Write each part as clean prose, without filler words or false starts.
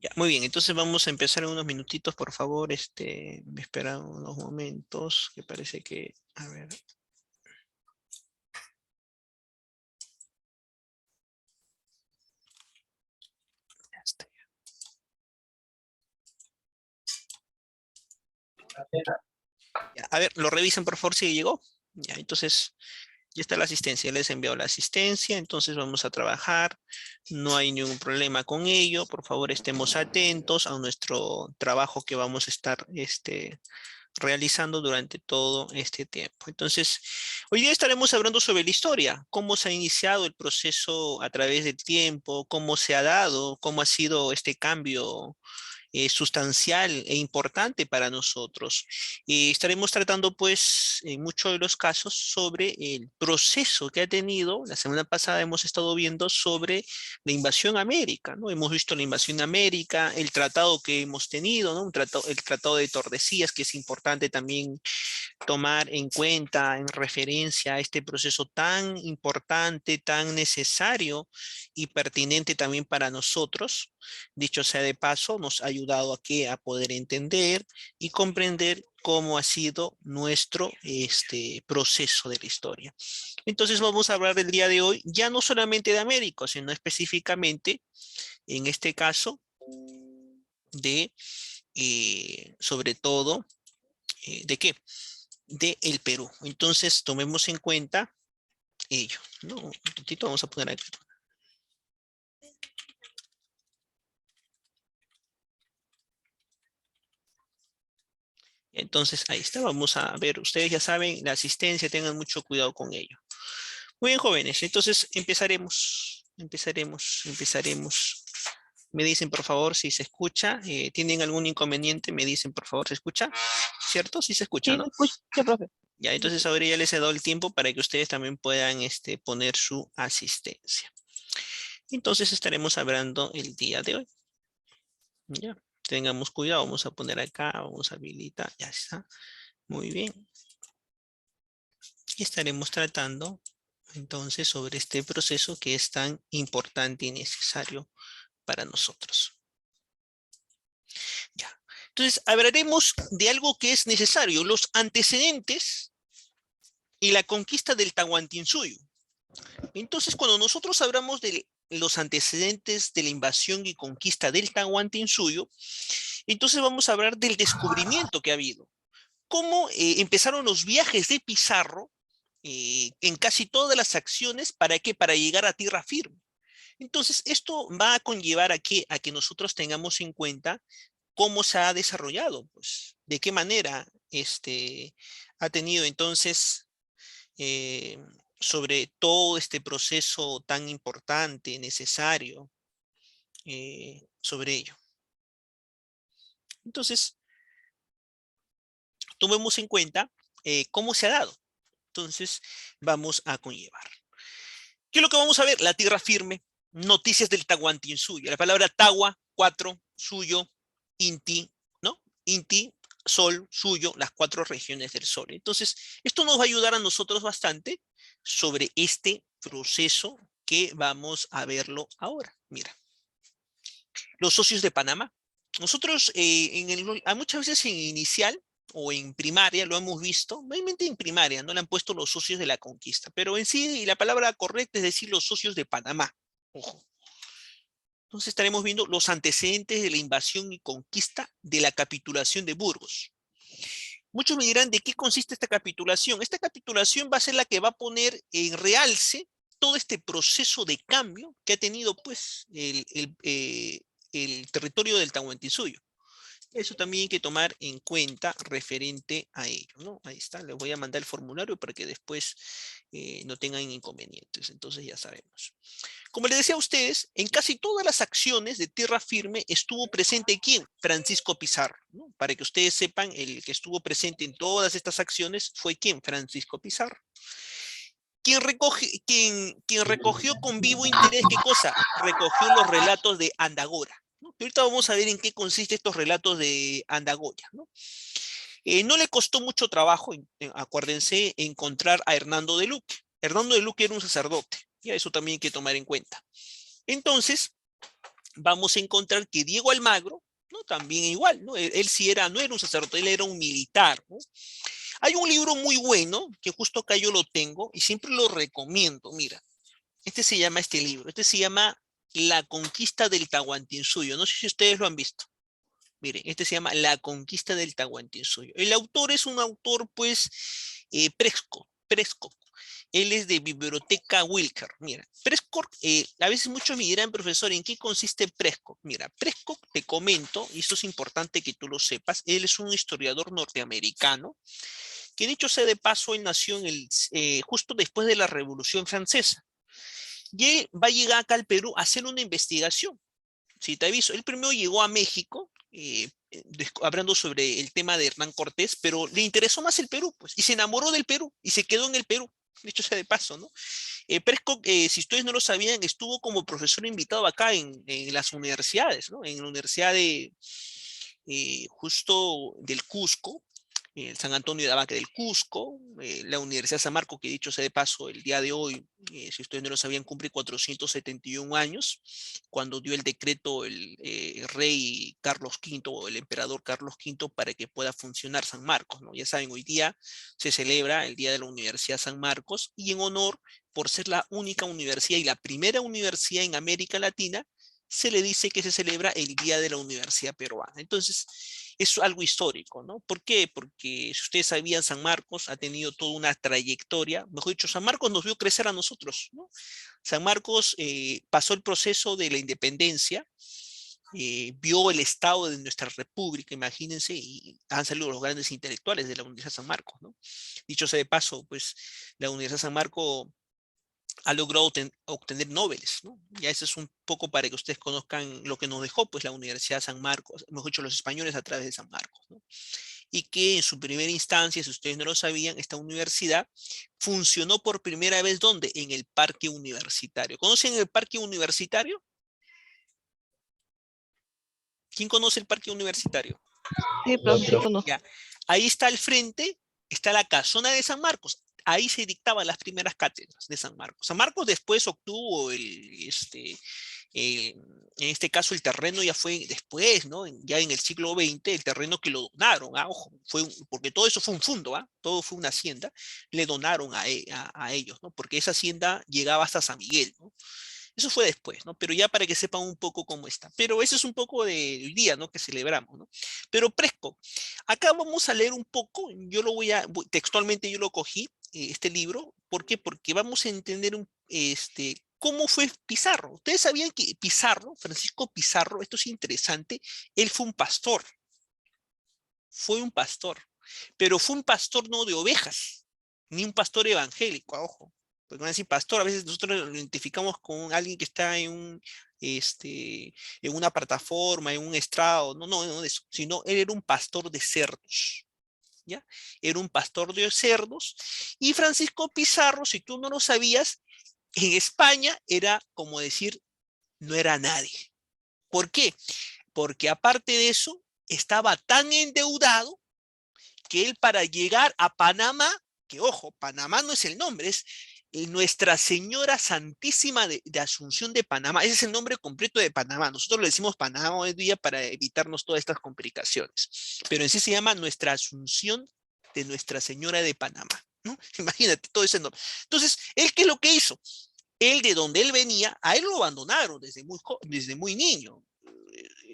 Ya, muy bien, entonces vamos a empezar en unos minutitos, por favor. Me esperan unos momentos, que parece que, a ver, ya está. Ya, a ver, lo revisan por favor si llegó. Ya, entonces, ya está la asistencia, les envió la asistencia, entonces vamos a trabajar. No hay ningún problema con ello. Por favor, estemos atentos a nuestro trabajo que vamos a estar, realizando durante todo este tiempo. Entonces, hoy día estaremos hablando sobre la historia, cómo se ha iniciado el proceso a través del tiempo, cómo se ha dado, cómo ha sido este cambio sustancial e importante para nosotros. Estaremos tratando, pues, en muchos de los casos sobre el proceso que ha tenido. La semana pasada hemos estado viendo sobre la invasión a América, ¿no? Hemos visto la invasión a América, el tratado que hemos tenido, ¿no? El tratado de Tordesillas, que es importante también tomar en cuenta en referencia a este proceso tan importante, tan necesario y pertinente también para nosotros. Dicho sea de paso, nos ha ayudado aquí a poder entender y comprender cómo ha sido nuestro proceso de la historia. Entonces vamos a hablar el día de hoy ya no solamente de América, sino específicamente, en este caso, de, sobre todo, ¿de qué? De el Perú. Entonces, tomemos en cuenta ello, ¿no? Un momentito, vamos a poner aquí. Entonces, ahí está, vamos a ver, ustedes ya saben, la asistencia, tengan mucho cuidado con ello. Muy bien, jóvenes, entonces empezaremos. Me dicen, por favor, si se escucha. ¿Tienen algún inconveniente? Me dicen, por favor, ¿se escucha? ¿Cierto? Sí se escucha, Sí, se ¿no? escucha, profe. Ya, Sí, entonces sí. ahora ya les he dado el tiempo para que ustedes también puedan poner su asistencia. Entonces estaremos hablando el día de hoy. Ya, tengamos cuidado, vamos a poner acá, vamos a habilitar, ya está. Muy bien. Y estaremos tratando entonces sobre este proceso que es tan importante y necesario para nosotros. Ya. Entonces, hablaremos de algo que es necesario, los antecedentes y la conquista del Tahuantinsuyo. Entonces, cuando nosotros hablamos de los antecedentes de la invasión y conquista del Tahuantinsuyo, entonces vamos a hablar del descubrimiento que ha habido. Cómo empezaron los viajes de Pizarro en casi todas las acciones, ¿para qué? Para llegar a tierra firme. Entonces, esto va a conllevar a que nosotros tengamos en cuenta cómo se ha desarrollado, pues, de qué manera ha tenido entonces eh, sobre todo este proceso tan importante, necesario, sobre ello. Entonces, tomemos en cuenta cómo se ha dado. Entonces, vamos a conllevar. ¿Qué es lo que vamos a ver? La tierra firme, noticias del Tahuantinsuyo. La palabra Tagua, 4, suyo, Inti, ¿no? Inti, sol, suyo, las 4 regiones del sol. Entonces, esto nos va a ayudar a nosotros bastante sobre este proceso que vamos a verlo ahora. Mira, los socios de Panamá. Nosotros muchas veces en inicial o en primaria lo hemos visto, mayormente en primaria, no le han puesto los socios de la conquista, pero en sí la palabra correcta es decir los socios de Panamá. Ojo. Entonces estaremos viendo los antecedentes de la invasión y conquista de la capitulación de Burgos. Muchos me dirán, ¿de qué consiste esta capitulación? Esta capitulación va a ser la que va a poner en realce todo este proceso de cambio que ha tenido pues el territorio del Tahuantinsuyo. Eso también hay que tomar en cuenta referente a ello, ¿no? Ahí está, les voy a mandar el formulario para que después no tengan inconvenientes. Entonces ya sabemos. Como les decía a ustedes, en casi todas las acciones de tierra firme estuvo presente ¿quién? Francisco Pizarro, ¿no? Para que ustedes sepan, el que estuvo presente en todas estas acciones fue ¿quién? Francisco Pizarro. Quien recogió con vivo interés, ¿qué cosa? Recogió los relatos de Andagora. ¿No? Y ahorita vamos a ver en qué consisten estos relatos de Andagoya, ¿no? No le costó mucho trabajo, acuérdense, encontrar a Hernando de Luque. Hernando de Luque era un sacerdote, y eso también hay que tomar en cuenta. Entonces, vamos a encontrar que Diego Almagro, ¿no? También igual, ¿no? Él sí era, no era un sacerdote, él era un militar, ¿no? Hay un libro muy bueno, que justo acá yo lo tengo, y siempre lo recomiendo, mira, este libro, este se llama La conquista del Tahuantinsuyo, no sé si ustedes lo han visto. Miren, este se llama La conquista del Tahuantinsuyo. El autor es un autor, pues, Prescott. Él es de Biblioteca Wilker. Mira, Prescott, a veces muchos me dirán, profesor, ¿en qué consiste Prescott? Mira, Prescott, te comento, y esto es importante que tú lo sepas, él es un historiador norteamericano, que dicho sea de paso, él nació justo después de la Revolución Francesa. Y él va a llegar acá al Perú a hacer una investigación. Sí, te aviso, él primero llegó a México, hablando sobre el tema de Hernán Cortés, pero le interesó más el Perú, pues, y se enamoró del Perú, y se quedó en el Perú, dicho sea de paso, ¿no? Prescott, si ustedes no lo sabían, estuvo como profesor invitado acá en las universidades, ¿no? En la Universidad justo del Cusco, el San Antonio de Abaque del Cusco, la Universidad San Marcos, que dicho sea de paso, el día de hoy, si ustedes no lo sabían, cumple 471 años, cuando dio el decreto el rey Carlos V o el emperador Carlos V para que pueda funcionar San Marcos, ¿no? Ya saben, hoy día se celebra el Día de la Universidad San Marcos y en honor, por ser la única universidad y la primera universidad en América Latina, se le dice que se celebra el Día de la Universidad Peruana. Entonces, es algo histórico, ¿no? ¿Por qué? Porque si ustedes sabían, San Marcos ha tenido toda una trayectoria, mejor dicho, San Marcos nos vio crecer a nosotros, ¿no? San Marcos pasó el proceso de la independencia, vio el estado de nuestra república, imagínense, y han salido los grandes intelectuales de la Universidad San Marcos, ¿no? Dicho sea de paso, pues la Universidad San Marcos ha logrado obtener Nobeles, ¿no? Ya eso es un poco para que ustedes conozcan lo que nos dejó, pues, la Universidad San Marcos, mejor dicho, los españoles a través de San Marcos, ¿no? Y que en su primera instancia, si ustedes no lo sabían, esta universidad funcionó por primera vez, ¿dónde? En el Parque Universitario. ¿Conocen el Parque Universitario? ¿Quién conoce el Parque Universitario? Sí, profe, sí conozco. Ya, ahí está al frente, está la casona de San Marcos. Ahí se dictaban las primeras cátedras de San Marcos. San Marcos después obtuvo en este caso el terreno ya fue después, ¿no? Ya en el siglo XX, el terreno que lo donaron, ojo, porque todo eso fue un fondo, todo fue una hacienda, le donaron a ellos, ¿no? Porque esa hacienda llegaba hasta San Miguel, ¿no? Eso fue después, ¿no? Pero ya para que sepan un poco cómo está. Pero eso es un poco del día, ¿no? Que celebramos, ¿no? Pero Presco, acá vamos a leer un poco, yo lo textualmente yo lo cogí, este libro, ¿por qué? Porque vamos a entender cómo fue Pizarro. Ustedes sabían que Pizarro, Francisco Pizarro, esto es interesante, él fue un pastor, pero fue un pastor no de ovejas, ni un pastor evangélico, ojo. Porque van a decir pastor, a veces nosotros lo identificamos con alguien que está en una plataforma, en un estrado, no de eso, sino él era un pastor de cerdos. ¿Ya? Era un pastor de cerdos. Y Francisco Pizarro, si tú no lo sabías, en España era como decir, no era nadie. ¿Por qué? Porque aparte de eso, estaba tan endeudado que él para llegar a Panamá, que ojo, Panamá no es el nombre, es Nuestra Señora Santísima de Asunción de Panamá. Ese es el nombre completo de Panamá. Nosotros le decimos Panamá hoy día para evitarnos todas estas complicaciones. Pero en sí se llama Nuestra Asunción de Nuestra Señora de Panamá, ¿no? Imagínate todo ese nombre. Entonces, ¿él qué es lo que hizo? Él, de donde él venía, a él lo abandonaron desde muy niño.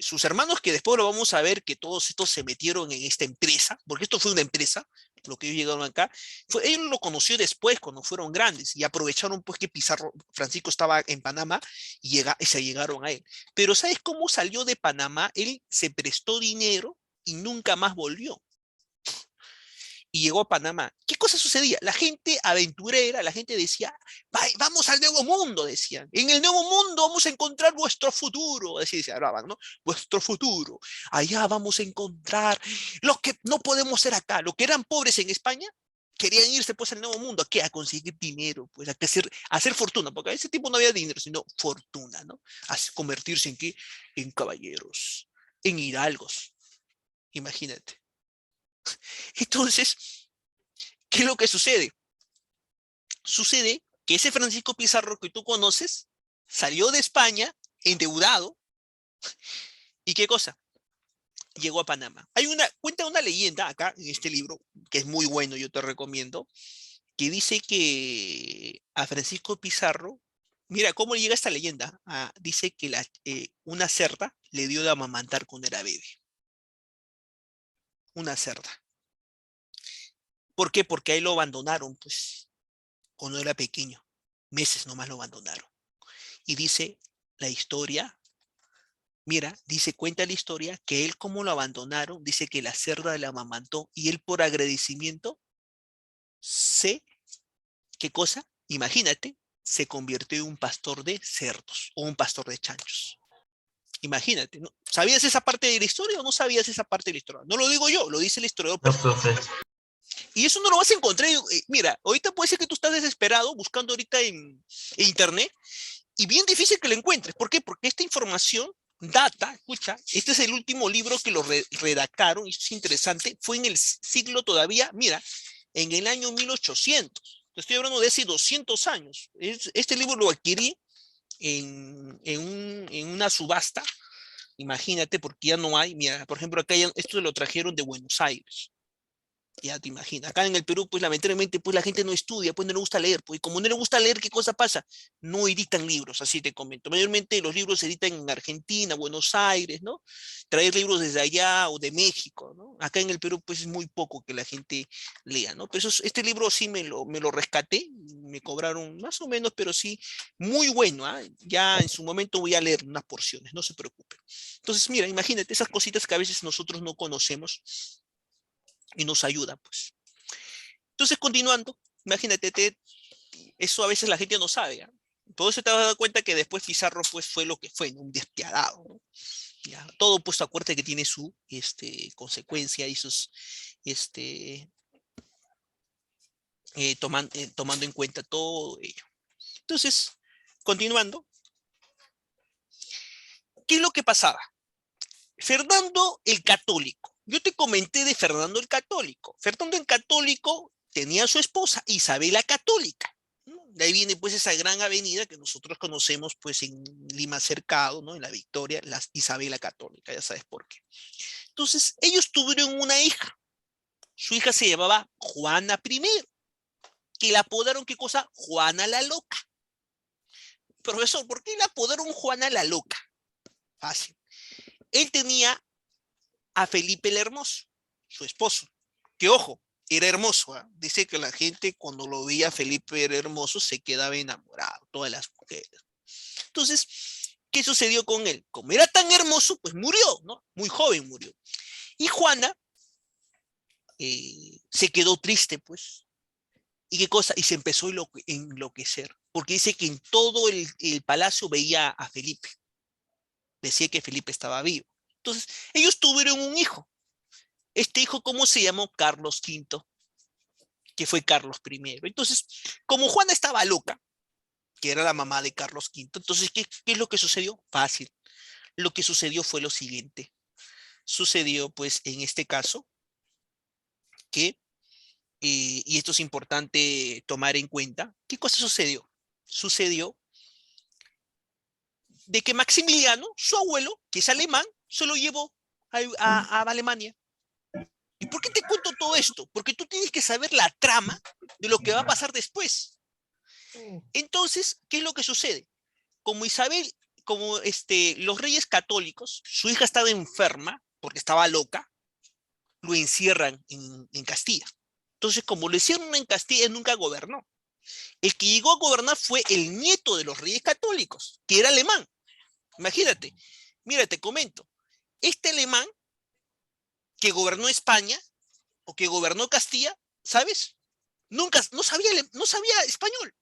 Sus hermanos, que después lo vamos a ver que todos estos se metieron en esta empresa, porque esto fue una empresa, lo que ellos llegaron acá, él lo conoció después, cuando fueron grandes, y aprovecharon pues que Pizarro, Francisco estaba en Panamá, y se llegaron a él. Pero ¿sabes cómo salió de Panamá? Él se prestó dinero y nunca más volvió. Y llegó a Panamá. ¿Qué cosa sucedía? La gente aventurera, la gente decía, vamos al nuevo mundo, decían. En el nuevo mundo vamos a encontrar vuestro futuro. Así se hablaban, ¿no? Vuestro futuro. Allá vamos a encontrar lo que no podemos ser acá. Los que eran pobres en España querían irse pues al nuevo mundo. ¿A qué? A conseguir dinero, pues a hacer fortuna, porque a ese tiempo no había dinero, sino fortuna, ¿no? A convertirse en qué? En caballeros, en hidalgos. Imagínate. Entonces, ¿qué es lo que sucede? Sucede que ese Francisco Pizarro que tú conoces salió de España endeudado, ¿Y qué cosa? Llegó a Panamá. Cuenta una leyenda acá en este libro, que es muy bueno, yo te recomiendo, que dice que a Francisco Pizarro, mira cómo llega esta leyenda. Dice que una cerda le dio de amamantar cuando era bebé. Una cerda. ¿Por qué? Porque ahí lo abandonaron, pues, cuando era pequeño. Meses nomás lo abandonaron. Y dice la historia, mira, cuenta la historia que él como lo abandonaron, dice que la cerda le amamantó y él por agradecimiento se, ¿qué cosa? Imagínate, se convirtió en un pastor de cerdos o un pastor de chanchos. Imagínate, ¿no? ¿Sabías esa parte de la historia o no sabías esa parte de la historia? No lo digo yo, lo dice el historiador No, personal. profe. Y eso no lo vas a encontrar. Mira, ahorita puede ser que tú estás desesperado buscando ahorita en internet y bien difícil que lo encuentres. ¿Por qué? Porque esta información data, escucha, este es el último libro que lo redactaron, y eso es interesante, fue en el siglo todavía, mira, en el año 1800. Te estoy hablando de hace 200 años. Este libro lo adquirí en una subasta, imagínate, porque ya no hay, mira, por ejemplo, acá esto lo trajeron de Buenos Aires. Ya te imaginas. Acá en el Perú, pues lamentablemente, pues la gente no estudia, pues no le gusta leer, pues y como no le gusta leer, ¿qué cosa pasa? No editan libros, así te comento. Mayormente los libros se editan en Argentina, Buenos Aires, ¿no? Traer libros desde allá o de México, ¿no? Acá en el Perú, pues es muy poco que la gente lea, ¿no? Pero este libro sí me lo rescaté, me cobraron más o menos, pero sí, muy bueno, ¿ah? Ya en su momento voy a leer unas porciones, no se preocupen. Entonces, mira, imagínate esas cositas que a veces nosotros no conocemos y nos ayuda, pues. Entonces, continuando, imagínate, eso a veces la gente no sabe. ¿Ah? Por eso te vas a dar cuenta que después Pizarro pues, fue lo que fue, ¿no? Un despiadado. ¿No? Ya, todo puesto a cuenta que tiene su consecuencia y sus, este, tomando en cuenta todo ello. Entonces, continuando, ¿qué es lo que pasaba? Fernando el Católico. Yo te comenté de Fernando el Católico. Fernando el Católico tenía a su esposa Isabel la Católica. ¿No? De ahí viene pues esa gran avenida que nosotros conocemos pues en Lima Cercado, ¿no? En la Victoria, la Isabel la Católica, ya sabes por qué. Entonces, ellos tuvieron una hija. Su hija se llamaba Juana I, que la apodaron, ¿qué cosa? Juana la Loca. Profesor, ¿por qué la apodaron Juana la Loca? Fácil. Él tenía a Felipe el Hermoso, su esposo, que ojo, era hermoso. ¿Eh? Dice que la gente cuando lo veía Felipe era hermoso se quedaba enamorado, todas las mujeres. Entonces, ¿qué sucedió con él? Como era tan hermoso, pues murió, ¿no? Muy joven murió. Y Juana se quedó triste, pues. ¿Y qué cosa? Y se empezó a enloquecer, porque dice que en todo el palacio veía a Felipe. Decía que Felipe estaba vivo. Entonces, ellos tuvieron un hijo. Este hijo, ¿cómo se llamó? Carlos V, que fue Carlos I. Entonces, como Juana estaba loca, que era la mamá de Carlos V, entonces, ¿qué es lo que sucedió? Fácil. Lo que sucedió fue lo siguiente. Sucedió, pues, en este caso, que, y esto es importante tomar en cuenta, ¿qué cosa sucedió? Sucedió de que Maximiliano, su abuelo, que es alemán, se lo llevó a Alemania. ¿Y por qué te cuento todo esto? Porque tú tienes que saber la trama de lo que va a pasar después. Entonces, ¿qué es lo que sucede? Como Isabel, como los reyes católicos, su hija estaba enferma porque estaba loca, lo encierran en Castilla. Entonces, como lo hicieron en Castilla, él nunca gobernó. El que llegó a gobernar fue el nieto de los reyes católicos, que era alemán. Imagínate, mira, te comento, este alemán que gobernó España o que gobernó Castilla, ¿sabes? Nunca, no sabía español.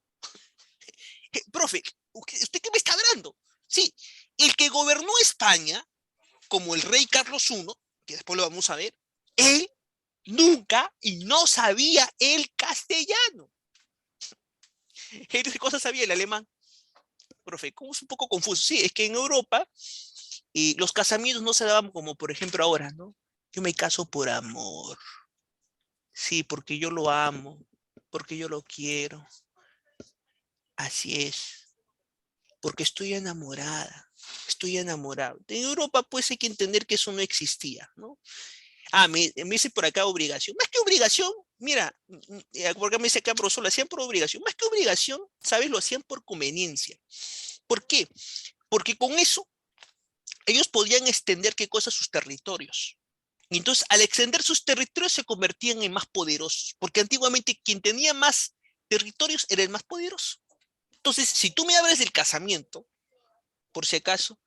Profe, ¿usted qué me está hablando? Sí, el que gobernó España, como el rey Carlos I, que después lo vamos a ver, él nunca y no sabía el castellano. ¿Qué cosa sabía el alemán? Profe, como es un poco confuso. Sí, es que en Europa los casamientos no se daban como, por ejemplo, ahora, ¿no? Yo me caso por amor. Sí, porque yo lo amo, porque yo lo quiero. Así es, porque estoy enamorada. Estoy enamorado. En Europa, pues, hay que entender que eso no existía, ¿no? Me dice por acá obligación. Más que obligación, mira, porque me dice acá, profesor, lo hacían por obligación. Más que obligación, ¿sabes? Lo hacían por conveniencia. ¿Por qué? Porque con eso ellos podían extender, ¿qué cosa? Sus territorios. Y entonces, al extender sus territorios, se convertían en más poderosos. Porque antiguamente quien tenía más territorios era el más poderoso. Entonces, si tú me hablas del casamiento, por si acaso,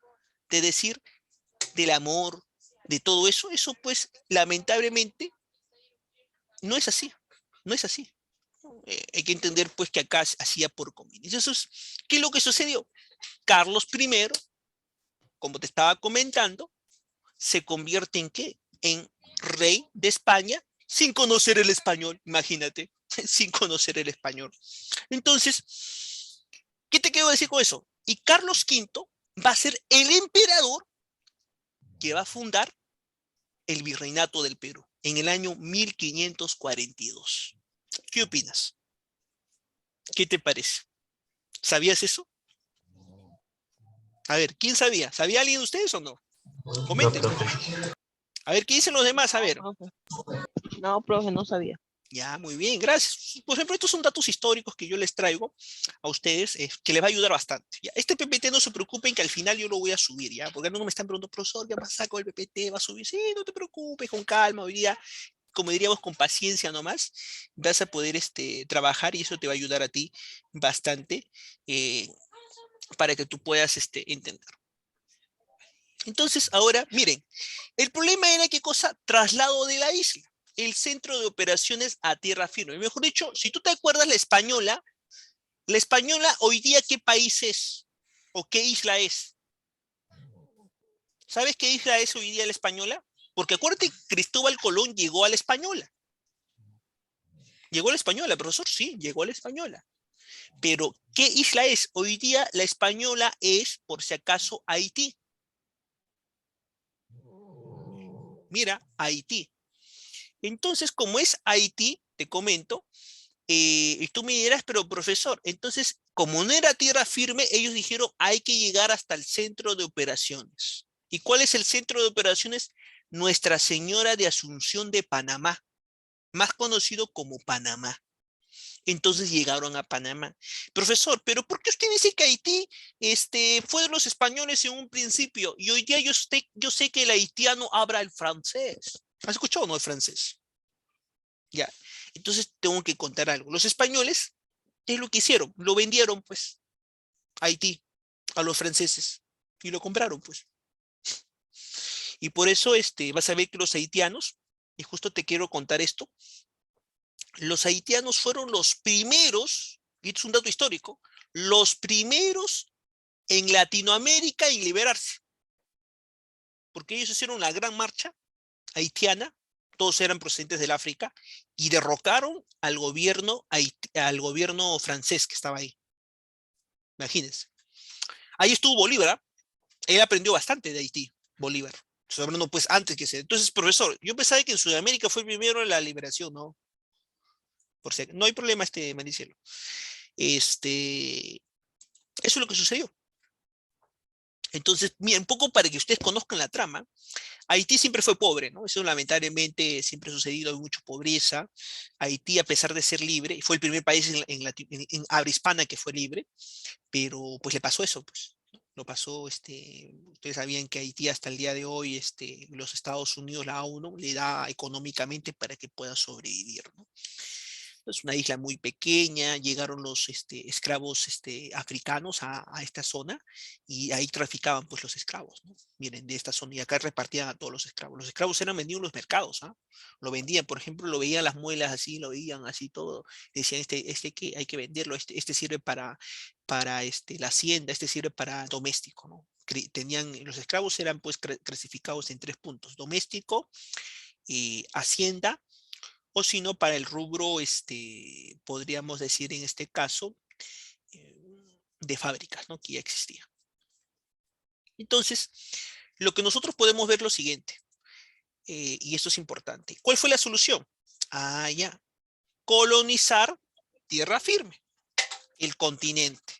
de decir del amor, de todo eso, eso pues lamentablemente no es así, no es así. Hay que entender pues que acá se hacía por conveniencia. Entonces, ¿qué es lo que sucedió? Carlos I, como te estaba comentando, se convierte en qué? En rey de España sin conocer el español, imagínate, sin conocer el español. Entonces, ¿qué te quiero decir con eso? Y Carlos V va a ser el emperador que va a fundar el virreinato del Perú en el año 1542. ¿Qué opinas? ¿Qué te parece? ¿Sabías eso? A ver, ¿quién sabía? ¿Sabía alguien de ustedes o no? No, Coméntenme. profe. A ver, ¿qué dicen los demás? A No, ver. profe. No, profe, no sabía. Ya, muy bien, gracias. Por ejemplo, estos son datos históricos que yo les traigo a ustedes, que les va a ayudar bastante. ¿Ya? Este PPT no se preocupen que al final yo lo voy a subir, ¿ya? Porque no me están preguntando, profesor, ¿qué pasa con el PPT? ¿Va a subir? Sí, no te preocupes, con calma, hoy día, como diríamos, con paciencia nomás, vas a poder trabajar y eso te va a ayudar a ti bastante eh, para que tú puedas entender. Entonces, ahora, miren, el problema era qué cosa, traslado de la isla, el centro de operaciones a tierra firme. Mejor dicho, si tú te acuerdas, la española hoy día, ¿qué país es? ¿O qué isla es? ¿Sabes qué isla es hoy día la española? Porque acuérdate, Cristóbal Colón llegó a la española. Llegó a la española, profesor, sí, llegó a la española. Pero, ¿qué isla es? Hoy día la española es, por si acaso, Haití. Mira, Haití. Entonces, como es Haití, te comento, y tú me dirás, pero profesor, entonces, como no era tierra firme, ellos dijeron, hay que llegar hasta el centro de operaciones. ¿Y cuál es el centro de operaciones? Nuestra Señora de Asunción de Panamá, más conocido como Panamá. Entonces llegaron a Panamá. Profesor, pero ¿por qué usted dice que Haití fue de los españoles en un principio? Y hoy día yo sé que el haitiano habla el francés. ¿Has escuchado o no el francés? Ya. Entonces tengo que contar algo. Los españoles, ¿qué es lo que hicieron? Lo vendieron, pues, a Haití, a los franceses. Y lo compraron, pues. Y por eso vas a ver que los haitianos, y justo te quiero contar esto, los haitianos fueron los primeros, y esto es un dato histórico, los primeros en Latinoamérica en liberarse, porque ellos hicieron la gran marcha haitiana, todos eran procedentes del África, y derrocaron al gobierno francés que estaba ahí. Imagínense. Ahí estuvo Bolívar, ¿ah? Él aprendió bastante de Haití, Bolívar. Estoy hablando pues antes que se. Entonces, profesor, yo pensaba que en Sudamérica fue primero la liberación, ¿no? Por si no hay problema, Maricielo. Eso es lo que sucedió. Entonces, mira, un poco para que ustedes conozcan la trama, Haití siempre fue pobre, ¿no? Eso lamentablemente siempre ha sucedido, hay mucha pobreza. Haití, a pesar de ser libre, fue el primer país en habla hispana que fue libre, pero pues le pasó eso, pues. Lo pasó, ustedes sabían que Haití hasta el día de hoy, los Estados Unidos, la ONU, le da económicamente para que pueda sobrevivir, ¿no? Es una isla muy pequeña, llegaron los esclavos africanos a esta zona y ahí traficaban pues los esclavos, ¿no? Miren, de esta zona y acá repartían a todos los esclavos. Los esclavos eran vendidos en los mercados, ¿ah? Lo vendían, por ejemplo, lo veían las muelas así, lo veían así todo, decían, que hay que venderlo, este sirve para la hacienda, este sirve para doméstico, ¿no? Los esclavos eran pues clasificados en 3 puntos: doméstico, hacienda, o si no, para el rubro, podríamos decir en este caso, de fábricas, ¿no? Que ya existía. Entonces, lo que nosotros podemos ver lo siguiente, y esto es importante. ¿Cuál fue la solución? Ya, colonizar tierra firme, el continente.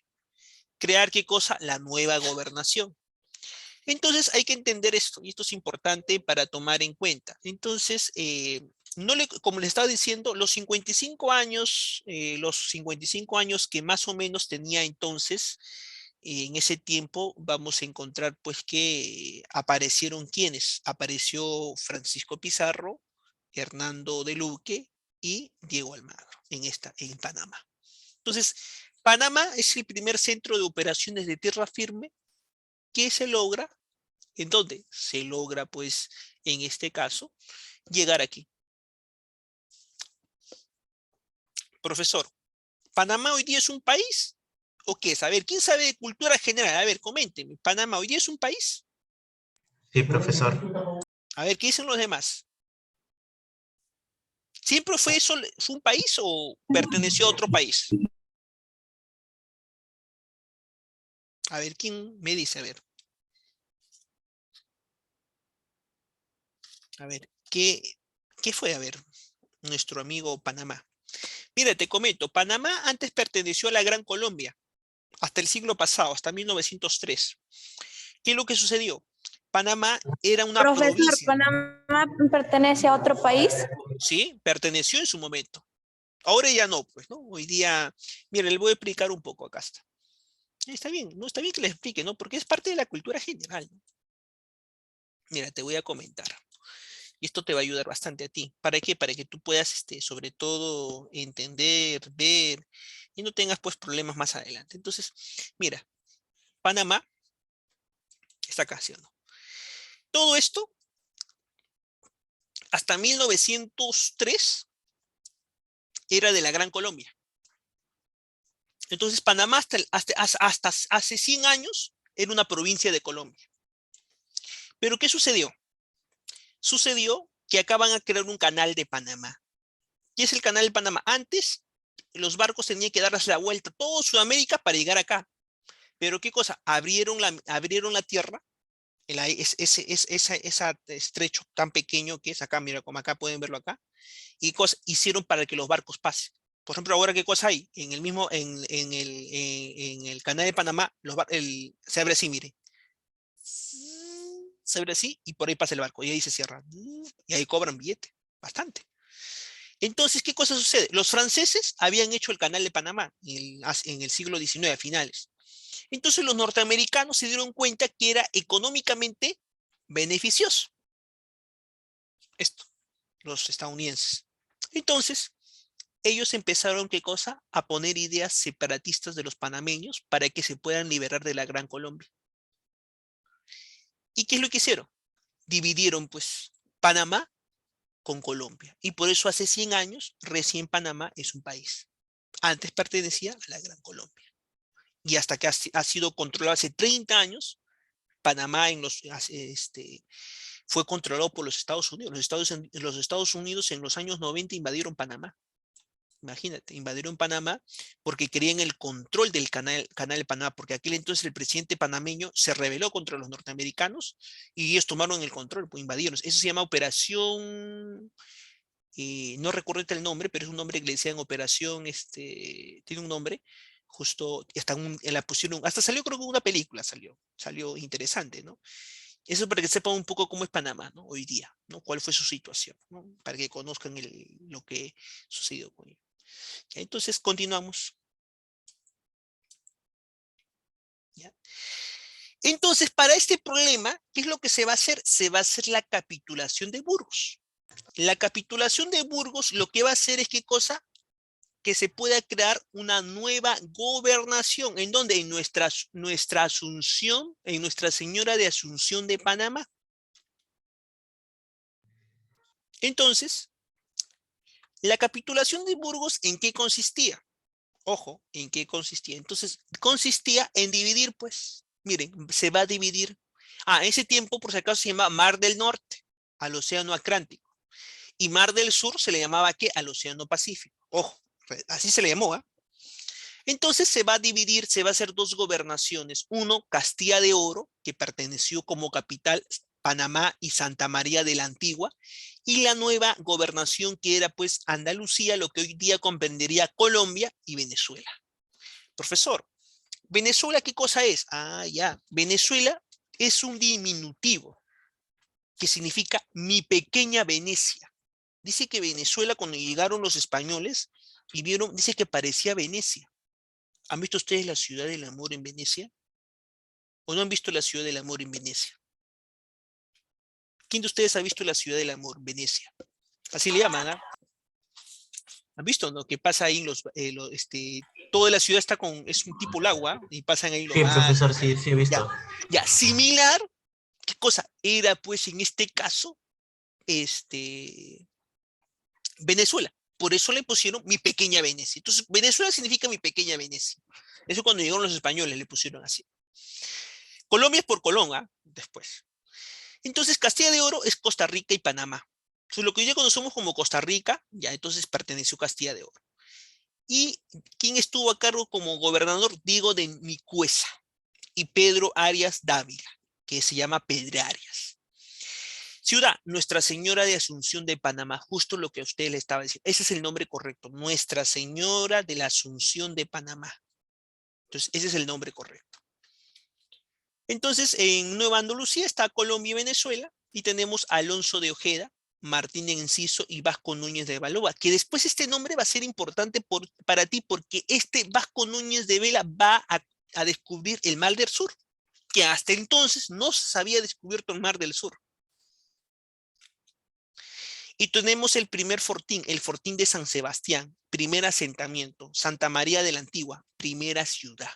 Crear, ¿qué cosa? La nueva gobernación. Entonces hay que entender esto, y esto es importante para tomar en cuenta. Entonces, como les estaba diciendo, los 55 años que más o menos tenía entonces, en ese tiempo vamos a encontrar pues que aparecieron quienes. Apareció Francisco Pizarro, Hernando de Luque y Diego Almagro en Panamá. Entonces, Panamá es el primer centro de operaciones de tierra firme que se logra. ¿En dónde? Se logra, pues, en este caso, llegar aquí. Profesor, ¿Panamá hoy día es un país? ¿O qué es? A ver, ¿quién sabe de cultura general? A ver, coménteme. ¿Panamá hoy día es un país? Sí, profesor. A ver, ¿qué dicen los demás? ¿Siempre fue eso, fue un país o perteneció a otro país? A ver, ¿quién me dice? A ver, ¿qué fue? A ver, nuestro amigo Panamá. Mira, te comento, Panamá antes perteneció a la Gran Colombia, hasta el siglo pasado, hasta 1903. ¿Qué es lo que sucedió? Panamá era una Profesor, provincia, ¿Panamá pertenece a otro país? ¿sí? Perteneció en su momento. Ahora ya no, pues, ¿no? Hoy día, mire, le voy a explicar un poco, acá está. Está bien, no está bien que le explique, ¿no? Porque es parte de la cultura general, ¿no? Mira, te voy a comentar. Y esto te va a ayudar bastante a ti. ¿Para qué? Para que tú puedas, sobre todo, entender, ver y no tengas, pues, problemas más adelante. Entonces, mira, Panamá está acá, ¿sí o no? Todo esto, hasta 1903, era de la Gran Colombia. Entonces, Panamá hasta hace 100 años era una provincia de Colombia. Pero, ¿qué sucedió? Sucedió que acá van a crear un canal de Panamá. ¿Qué es el canal de Panamá? Antes, los barcos tenían que darles la vuelta a toda Sudamérica para llegar acá. Pero ¿qué cosa? Abrieron la tierra, ese estrecho tan pequeño que es acá, mira, como acá pueden verlo acá, y hicieron para que los barcos pasen. Por ejemplo, ahora qué cosa hay, en el mismo, en el canal de Panamá, se abre así, mire. Se abre así y por ahí pasa el barco y ahí se cierra. Y ahí cobran billete, bastante. Entonces, ¿qué cosa sucede? Los franceses habían hecho el canal de Panamá en el siglo XIX, a finales. Entonces los norteamericanos se dieron cuenta que era económicamente beneficioso. Esto, los estadounidenses. Entonces, ellos empezaron, ¿qué cosa? A poner ideas separatistas de los panameños para que se puedan liberar de la Gran Colombia. ¿Y qué es lo que hicieron? Dividieron, pues, Panamá con Colombia. Y por eso hace 100 años, recién Panamá es un país. Antes pertenecía a la Gran Colombia. Y hasta que ha sido controlado hace 30 años, Panamá fue controlado por los Estados Unidos. Los Estados Unidos en los años 90 invadieron Panamá. Imagínate, invadieron Panamá porque querían el control del canal de Panamá, porque aquel entonces el presidente panameño se rebeló contra los norteamericanos y ellos tomaron el control, pues invadieron. Eso se llama Operación, no recuerdo el nombre, pero es un nombre que le decían Operación, tiene un nombre, justo, la pusieron, hasta salió creo que una película salió interesante, ¿no? Eso para que sepan un poco cómo es Panamá, ¿no? Hoy día, ¿no? Cuál fue su situación, ¿no? Para que conozcan lo que sucedió con ellos. ¿Ya? Entonces, continuamos. ¿Ya? Entonces, para este problema, ¿qué es lo que se va a hacer? Se va a hacer la capitulación de Burgos. La capitulación de Burgos lo que va a hacer es ¿qué cosa? Que se pueda crear una nueva gobernación. ¿En donde? En nuestra Asunción, en Nuestra Señora de Asunción de Panamá. Entonces, la capitulación de Burgos, ¿en qué consistía? Ojo, ¿en qué consistía? Entonces, consistía en dividir, pues, miren, se va a dividir. Ese tiempo, por si acaso, se llama Mar del Norte, al Océano Atlántico. Y Mar del Sur se le llamaba, ¿qué? Al Océano Pacífico. Ojo, así se le llamó, ¿ah? Entonces se va a dividir, se va a hacer dos gobernaciones. Uno, Castilla de Oro, que perteneció como capital Panamá y Santa María de la Antigua, y la nueva gobernación que era pues Andalucía, lo que hoy día comprendería Colombia y Venezuela. Profesor, ¿Venezuela qué cosa es? Ya, Venezuela es un diminutivo que significa mi pequeña Venecia. Dice que Venezuela, cuando llegaron los españoles y vieron, dice que parecía Venecia. ¿Han visto ustedes la ciudad del amor en Venecia? ¿O no han visto la ciudad del amor en Venecia? ¿Quién de ustedes ha visto la ciudad del amor, Venecia? Así le llaman, ¿ah? ¿Han visto, no? Que pasa ahí toda la ciudad es un tipo lago, ¿ah? Y pasan ahí los Sí, barcos. profesor, sí, sí he Ya, visto. ya, similar, ¿qué cosa? Era pues en este caso, Venezuela. Por eso le pusieron mi pequeña Venecia. Entonces, Venezuela significa mi pequeña Venecia. Eso cuando llegaron los españoles le pusieron así. Colombia es por Colón, ¿ah? Después. Entonces, Castilla de Oro es Costa Rica y Panamá. Entonces, lo que hoy día conocemos como Costa Rica, ya entonces perteneció a Castilla de Oro. ¿Y quién estuvo a cargo como gobernador? Diego de Nicuesa y Pedro Arias Dávila, que se llama Pedro Arias. Ciudad, Nuestra Señora de Asunción de Panamá, justo lo que a usted le estaba diciendo. Ese es el nombre correcto, Nuestra Señora de la Asunción de Panamá. Entonces, ese es el nombre correcto. Entonces, en Nueva Andalucía está Colombia y Venezuela, y tenemos a Alonso de Ojeda, Martín de Enciso y Vasco Núñez de Balboa, que después este nombre va a ser importante para ti, porque este Vasco Núñez de Vela va a descubrir el Mar del Sur, que hasta entonces no se había descubierto el Mar del Sur. Y tenemos el primer fortín, el fortín de San Sebastián, primer asentamiento, Santa María de la Antigua, primera ciudad.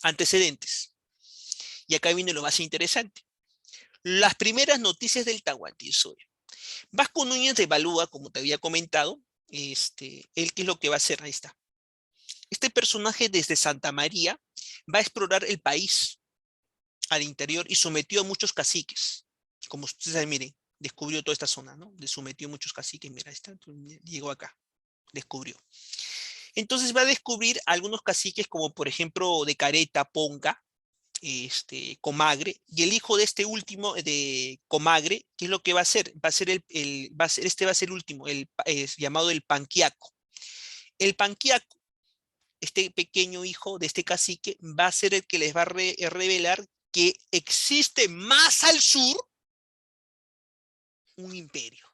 Antecedentes. Y acá viene lo más interesante. Las primeras noticias del Tahuantinsuyo. Vasco Núñez de Balboa, como te había comentado, él qué es lo que va a hacer, ahí está. Este personaje desde Santa María va a explorar el país al interior y sometió a muchos caciques. Como ustedes saben, miren, descubrió toda esta zona, ¿no? Le sometió a muchos caciques, mira, está, llegó acá, descubrió. Entonces va a descubrir algunos caciques como por ejemplo de Careta, Ponca, Comagre, y el hijo de este último, de Comagre, ¿qué es lo que va a hacer? Va a ser va a ser el último, llamado el Panquiaco. El Panquiaco, este pequeño hijo de este cacique, va a ser el que les va a revelar que existe más al sur un imperio.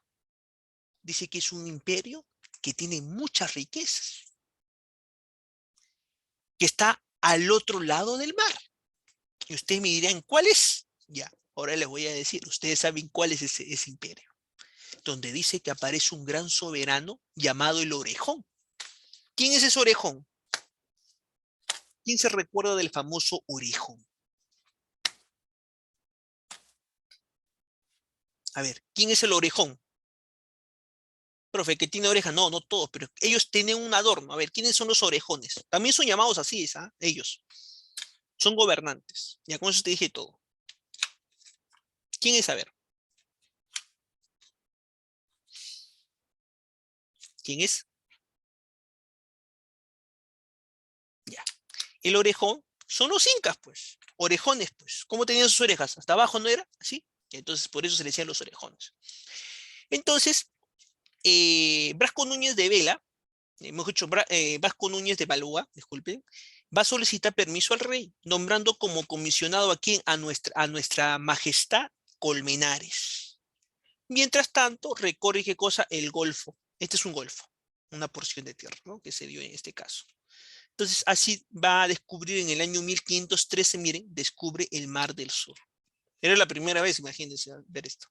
Dice que es un imperio que tiene muchas riquezas, que está al otro lado del mar. Y ustedes me dirán, ¿cuál es? Ya, ahora les voy a decir, ustedes saben cuál es ese imperio. Donde dice que aparece un gran soberano llamado el Orejón. ¿Quién es ese Orejón? ¿Quién se recuerda del famoso Orejón? A ver, ¿quién es el Orejón? Profe, que tiene oreja. No, no todos, pero ellos tienen un adorno. A ver, ¿quiénes son los orejones? También son llamados así, ¿ah? Ellos. Son gobernantes. Ya con eso te dije todo. ¿Quién es? A ver. ¿Quién es? Ya. El orejón son los incas, pues. Orejones, pues. ¿Cómo tenían sus orejas? ¿Hasta abajo no era? ¿Así? Entonces, por eso se le decían los orejones. Entonces, Vasco Núñez de Vela, hemos dicho Vasco Núñez de Balboa, disculpen, va a solicitar permiso al rey, nombrando como comisionado aquí a nuestra majestad Colmenares. Mientras tanto, recorre qué cosa, el Golfo. Este es un golfo, una porción de tierra, ¿no? Que se dio en este caso. Entonces, así va a descubrir en el año 1513, miren, descubre el Mar del Sur. Era la primera vez, imagínense, ver esto.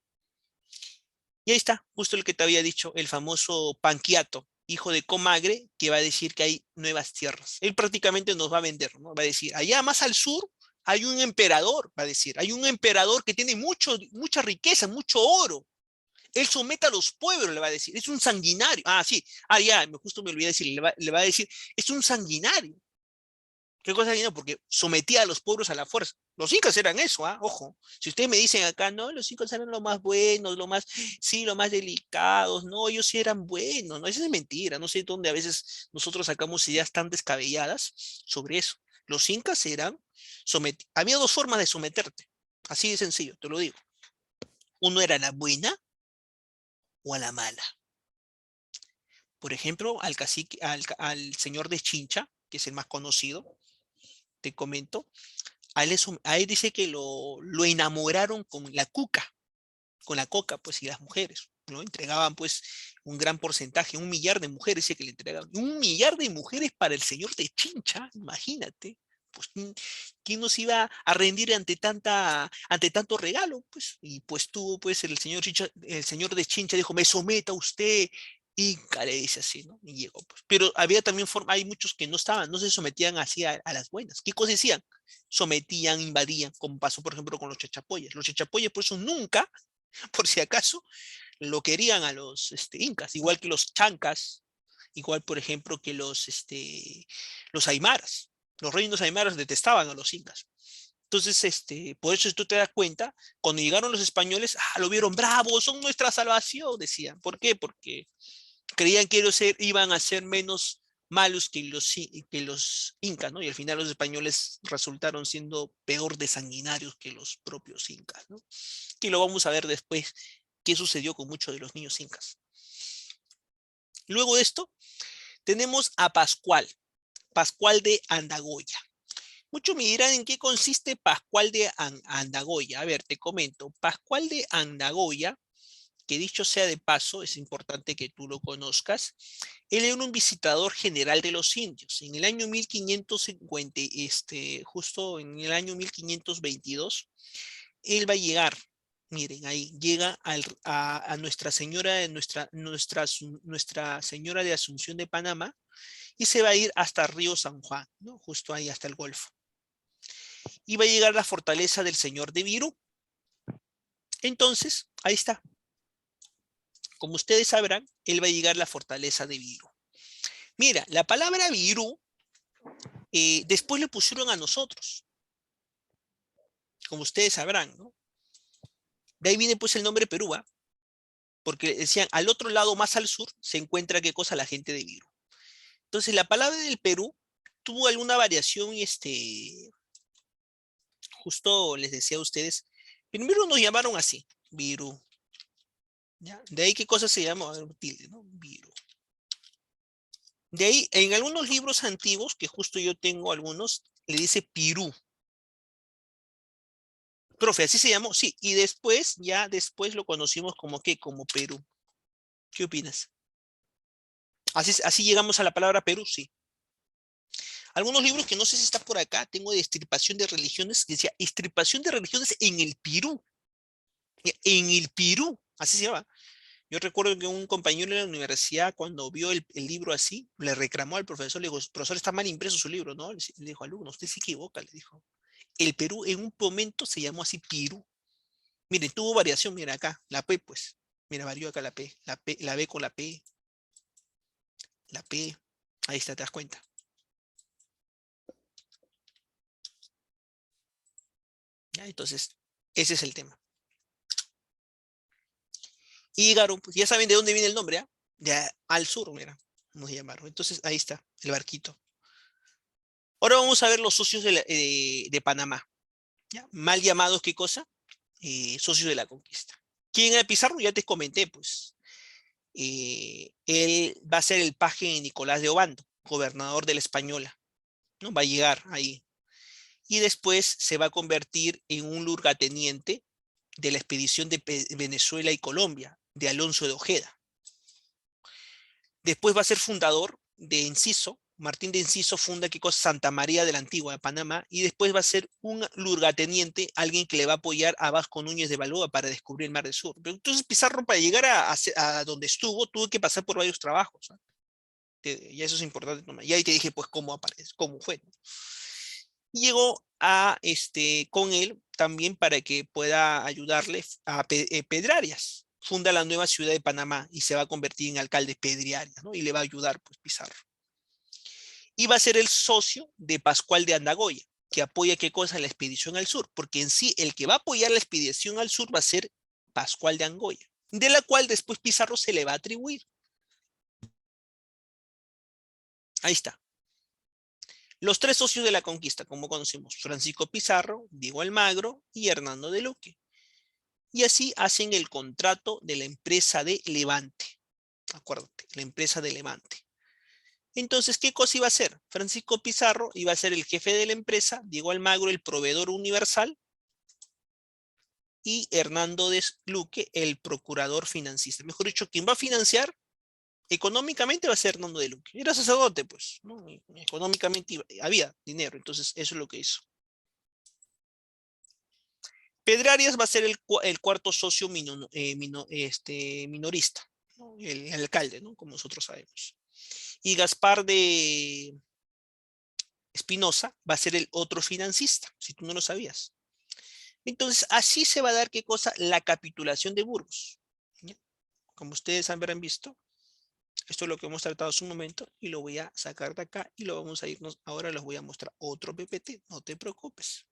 Y ahí está, justo el que te había dicho, el famoso Panquiato, hijo de Comagre, que va a decir que hay nuevas tierras. Él prácticamente nos va a vender, ¿no? Va a decir, allá más al sur hay un emperador, va a decir, hay un emperador que tiene mucha riqueza, mucho oro. Él somete a los pueblos, le va a decir, es un sanguinario. Ah, sí, ya, justo me olvidé decir, le va a decir, es un sanguinario. ¿Qué cosa sanguinario? Porque sometía a los pueblos a la fuerza. Los incas eran eso, ¿ah? Ojo. Si ustedes me dicen acá, no, los incas eran los más buenos, sí, los más delicados, no, ellos sí eran buenos, no, eso es mentira, no sé dónde a veces nosotros sacamos ideas tan descabelladas sobre eso. Los incas eran había dos formas de someterte, así de sencillo, te lo digo. Uno era la buena o a la mala. Por ejemplo, al cacique, al señor de Chincha, que es el más conocido, te comento, a él dice que lo enamoraron con la cuca, con la coca, pues, y las mujeres, ¿no? Entregaban, pues, un gran porcentaje, 1 millar de mujeres, dice que le entregaban. 1 millar de mujeres para el señor de Chincha, imagínate. Pues, ¿quién nos iba a rendir ante tanto regalo? Pues, y pues tuvo, pues, el señor de Chincha dijo, me someta usted, Inca, le dice así, ¿no? Y llegó, pues. Pero había también hay muchos que no estaban, no se sometían así a las buenas. ¿Qué cosas decían? Sometían, invadían, como pasó, por ejemplo, con los chachapoyas. Los chachapoyas, por eso nunca, por si acaso, lo querían a los incas, igual que los chancas, igual, por ejemplo, que los aymaras. Los reinos aymaras detestaban a los incas. Entonces, por eso si tú te das cuenta, cuando llegaron los españoles, lo vieron bravo, son nuestra salvación, decían. ¿Por qué? Porque creían que ellos iban a ser menos malos que los incas, ¿no? Y al final los españoles resultaron siendo peor de sanguinarios que los propios incas, ¿no? Y lo vamos a ver después qué sucedió con muchos de los niños incas. Luego de esto, tenemos a Pascual de Andagoya. Muchos me dirán en qué consiste Pascual de Andagoya. A ver, te comento. Pascual de Andagoya, que dicho sea de paso, es importante que tú lo conozcas. Él era un visitador general de los indios. En el año 1550, justo en el año 1522, él va a llegar. Miren, ahí llega a Nuestra Señora, Nuestra Señora de Asunción de Panamá, y se va a ir hasta Río San Juan, ¿no? Justo ahí hasta el Golfo. Y va a llegar a la fortaleza del Señor de Virú. Entonces, ahí está. Como ustedes sabrán, él va a llegar a la fortaleza de Virú. Mira, la palabra Virú, después le pusieron a nosotros. Como ustedes sabrán, ¿no? De ahí viene pues el nombre Perú, ¿ah? Porque decían, al otro lado, más al sur, se encuentra qué cosa la gente de Virú. Entonces, la palabra del Perú tuvo alguna variación y justo les decía a ustedes, primero nos llamaron así, Virú. ¿Ya? De ahí qué cosa se llama, tilde, ¿no? Virú. De ahí, en algunos libros antiguos, que justo yo tengo algunos, le dice Pirú. Profe, ¿así se llamó? Sí, y después, ya después lo conocimos como ¿qué? Como Perú. ¿Qué opinas? Así llegamos a la palabra Perú, sí. Algunos libros que no sé si está por acá, tengo de extirpación de religiones, que decía extirpación de religiones en el Pirú. En el Pirú, así se llama. Yo recuerdo que un compañero en la universidad, cuando vio el libro así, le reclamó al profesor, le dijo, profesor, está mal impreso su libro, ¿no? Le dijo, alumno, usted se equivoca, le dijo. El Perú en un momento se llamó así Pirú. Miren, tuvo variación, mira acá, la P, pues. Mira, varió acá la P, la B con la P, la P. Ahí está, te das cuenta. ¿Ya? Entonces, ese es el tema. Y llegaron, pues ya saben de dónde viene el nombre, ¿ah? De al sur, mira, nos llamaron. Entonces, ahí está, el barquito. Ahora vamos a ver los socios de Panamá. ¿Ya? Mal llamados, ¿qué cosa? Socios de la conquista. ¿Quién era Pizarro? Ya te comenté, pues. Él va a ser el paje Nicolás de Obando, gobernador de la Española, ¿no? Va a llegar ahí. Y después se va a convertir en un lugarteniente de la expedición de Venezuela y Colombia, de Alonso de Ojeda. Después va a ser fundador de Enciso. Martín de Enciso funda ¿qué cosa? Santa María de la Antigua, de Panamá, y después va a ser un lugarteniente, alguien que le va a apoyar a Vasco Núñez de Balboa para descubrir el Mar del Sur. Pero entonces Pizarro, para llegar a donde estuvo, tuvo que pasar por varios trabajos, ¿no? Y eso es importante. Y ahí te dije, pues, cómo aparece, cómo fue, ¿no? Y llegó con él también para que pueda ayudarle a Pedrarias. Funda la nueva ciudad de Panamá y se va a convertir en alcalde Pedrarias, ¿no? Y le va a ayudar, pues, Pizarro. Y va a ser el socio de Pascual de Andagoya, que apoya qué cosa, la expedición al sur, porque en sí el que va a apoyar la expedición al sur va a ser Pascual de Andagoya, de la cual después Pizarro se le va a atribuir. Ahí está. Los tres socios de la conquista, como conocemos, Francisco Pizarro, Diego Almagro y Hernando de Luque. Y así hacen el contrato de la empresa de Levante. Acuérdate, la empresa de Levante. Entonces, ¿qué cosa iba a hacer? Francisco Pizarro iba a ser el jefe de la empresa, Diego Almagro el proveedor universal y Hernando de Luque el procurador financista. Mejor dicho, quien va a financiar económicamente va a ser Hernando de Luque. Era sacerdote, pues, ¿no? Y económicamente había dinero, entonces eso es lo que hizo. Pedrarias va a ser el cuarto socio minorista, ¿no? El alcalde, ¿no? Como nosotros sabemos. Y Gaspar de Espinosa va a ser el otro financista, si tú no lo sabías. Entonces, así se va a dar, ¿qué cosa? La capitulación de Burgos. ¿Ya? Como ustedes habrán visto, esto es lo que hemos tratado hace un momento y lo voy a sacar de acá y lo vamos a irnos. Ahora les voy a mostrar otro PPT, no te preocupes.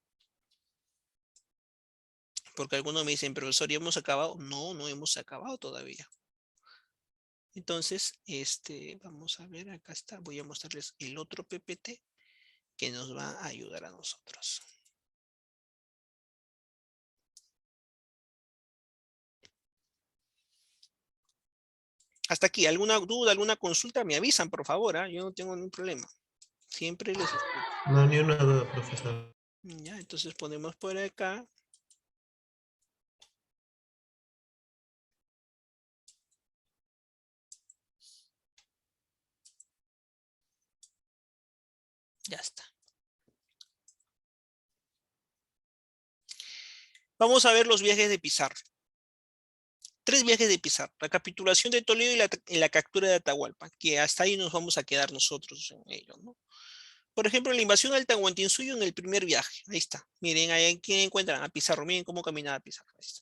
Porque algunos me dicen, profesor, ¿ya hemos acabado? No, no hemos acabado todavía. Entonces, vamos a ver, acá está. Voy a mostrarles el otro PPT que nos va a ayudar a nosotros. Hasta aquí, ¿alguna duda, alguna consulta? Me avisan, por favor, ¿ah? Yo no tengo ningún problema. Siempre les escucho. No, ni una duda, profesor. Ya, entonces ponemos por acá. Ya está. Vamos a ver los viajes de Pizarro. 3 viajes de Pizarro. La capitulación de Toledo y la captura de Atahualpa, que hasta ahí nos vamos a quedar nosotros en ello, ¿no? Por ejemplo, la invasión al Tahuantinsuyo en el primer viaje. Ahí está. Miren, ahí quién encuentran a Pizarro. Miren cómo caminaba Pizarro. Ahí está.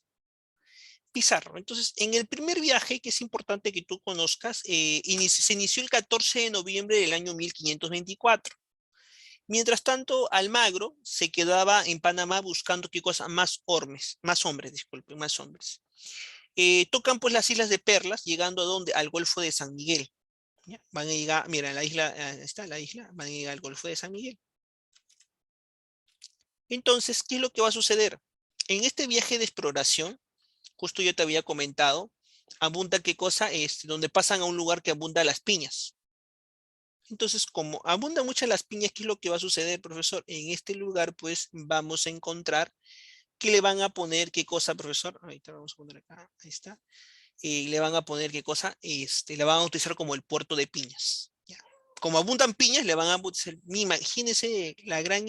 Pizarro. Entonces, en el primer viaje, que es importante que tú conozcas, se inició el 14 de noviembre del año 1524. Mientras tanto, Almagro se quedaba en Panamá buscando qué cosa, más hombres, disculpen, más hombres. Tocan pues las Islas de Perlas, llegando a donde, al Golfo de San Miguel. ¿Ya? Van a llegar, mira, la isla, está la isla, van a llegar al Golfo de San Miguel. Entonces, ¿qué es lo que va a suceder? En este viaje de exploración, justo yo te había comentado, abunda qué cosa, donde pasan a un lugar que abunda las piñas. Entonces, como abundan muchas las piñas, ¿qué es lo que va a suceder, profesor? En este lugar, pues, vamos a encontrar que le van a poner, ¿qué cosa, profesor? Ahorita lo vamos a poner acá, ahí está. Le van a poner, ¿qué cosa? Le van a utilizar como el puerto de piñas. ¿Ya? Como abundan piñas, le van a utilizar, imagínense la gran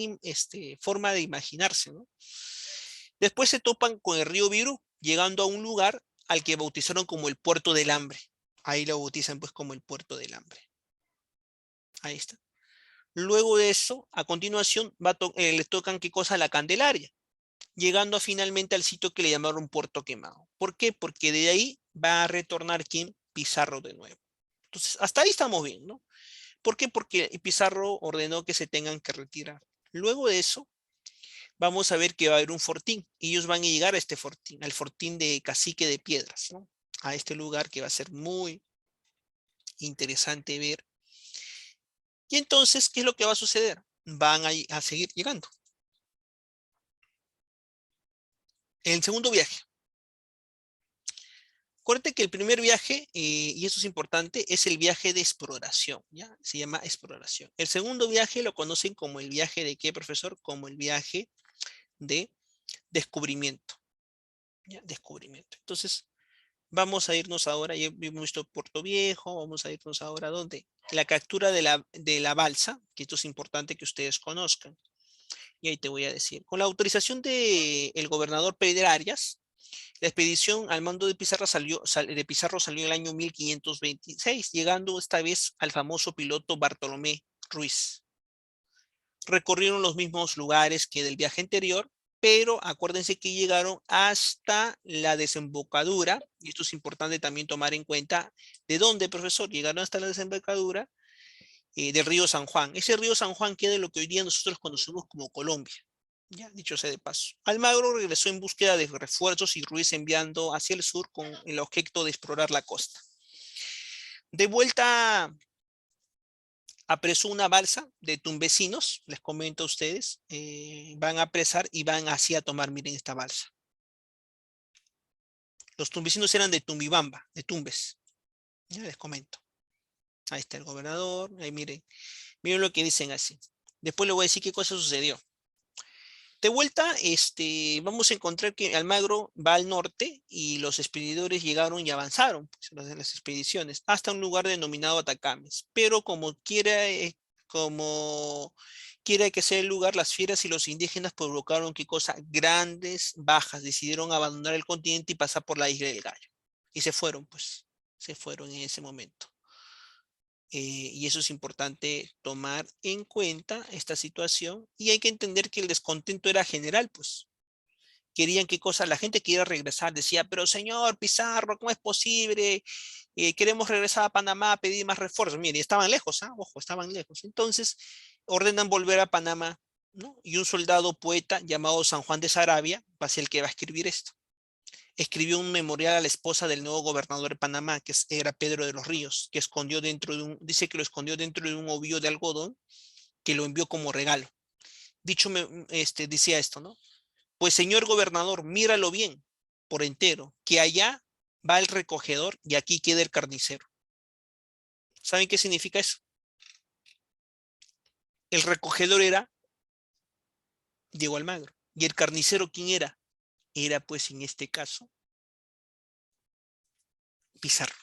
forma de imaginarse, ¿no? Después se topan con el río Virú, llegando a un lugar al que bautizaron como el puerto del hambre. Ahí lo bautizan pues como el puerto del hambre. Ahí está. Luego de eso, a continuación, le tocan qué cosa, la Candelaria, llegando finalmente al sitio que le llamaron Puerto Quemado. ¿Por qué? Porque de ahí va a retornar ¿quién? Pizarro de nuevo. Entonces, hasta ahí estamos bien, ¿no? ¿Por qué? Porque Pizarro ordenó que se tengan que retirar. Luego de eso, vamos a ver que va a haber un fortín. Y ellos van a llegar a este fortín, al fortín de Cacique de Piedras, ¿no? A este lugar que va a ser muy interesante ver. Y entonces, ¿qué es lo que va a suceder? Van a seguir llegando. En el segundo viaje. Acuérdate que el primer viaje, y eso es importante, es el viaje de exploración, ¿ya? Se llama exploración. El segundo viaje lo conocen como el viaje de ¿qué, profesor? Como el viaje de descubrimiento, ¿ya? Descubrimiento. Entonces, vamos a irnos ahora, ya hemos visto Puerto Viejo, vamos a irnos ahora ¿a dónde? La captura de la balsa, que esto es importante que ustedes conozcan. Y ahí te voy a decir. Con la autorización del gobernador Pedro Arias, la expedición al mando de Pizarro salió el año 1526, llegando esta vez al famoso piloto Bartolomé Ruiz. Recorrieron los mismos lugares que del viaje anterior, pero acuérdense que llegaron hasta la desembocadura, y esto es importante también tomar en cuenta, ¿de dónde, profesor? Llegaron hasta la desembocadura del río San Juan. Ese río San Juan queda en lo que hoy día nosotros conocemos como Colombia. Ya, dicho sea de paso. Almagro regresó en búsqueda de refuerzos y Ruiz enviando hacia el sur con el objeto de explorar la costa. De vuelta, apresó una balsa de tumbesinos, les comento a ustedes, van a apresar y van así a tomar, miren esta balsa. Los tumbesinos eran de Tumbibamba, de Tumbes, ya les comento. Ahí está el gobernador. Ahí miren. Miren lo que dicen así. Después le voy a decir qué cosa sucedió. De vuelta, vamos a encontrar que Almagro va al norte y los expedidores llegaron y avanzaron pues, en las expediciones hasta un lugar denominado Atacames. Pero como quiera que sea el lugar, las fieras y los indígenas provocaron qué cosa, grandes bajas. Decidieron abandonar el continente y pasar por la isla del Gallo. Y se fueron, pues, se fueron en ese momento. Y eso es importante tomar en cuenta esta situación y hay que entender que el descontento era general, pues querían qué cosa, la gente quería regresar, decía, pero señor Pizarro, ¿cómo es posible? Queremos regresar a Panamá a pedir más refuerzos. Mire, estaban lejos, ¿ah? Ojo, estaban lejos. Entonces ordenan volver a Panamá, ¿no? Y un soldado poeta llamado San Juan de Saravia va a ser el que va a escribir esto. Escribió un memorial a la esposa del nuevo gobernador de Panamá, que era Pedro de los Ríos, que escondió dentro de dice que lo escondió dentro de un ovillo de algodón, que lo envió como regalo. Dicho, decía esto, ¿no? Pues señor gobernador, míralo bien, por entero, que allá va el recogedor y aquí queda el carnicero. ¿Saben qué significa eso? El recogedor era Diego Almagro. ¿Y el carnicero quién era? Era, pues, en este caso, Pizarro.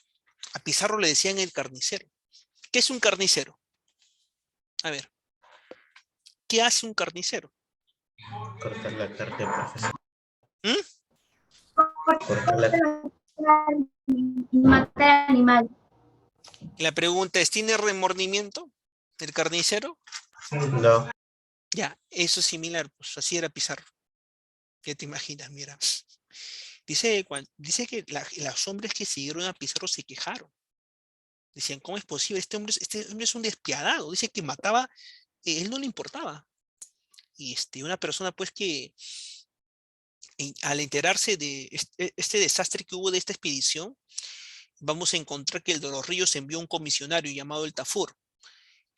A Pizarro le decían el carnicero. ¿Qué es un carnicero? A ver, ¿qué hace un carnicero? Cortar la carne, profesor. ¿Mm? Cortar la... Matar animal. La pregunta es, ¿tiene remordimiento el carnicero? No. Ya, eso es similar, pues así era Pizarro. ¿Qué te imaginas? Mira. Dice que los hombres que siguieron a Pizarro se quejaron. Decían, ¿cómo es posible? Este hombre es un despiadado. Dice que mataba, él no le importaba. Y una persona pues que al enterarse de este desastre que hubo de esta expedición, vamos a encontrar que el de los Ríos envió un comisionario llamado el Tafur,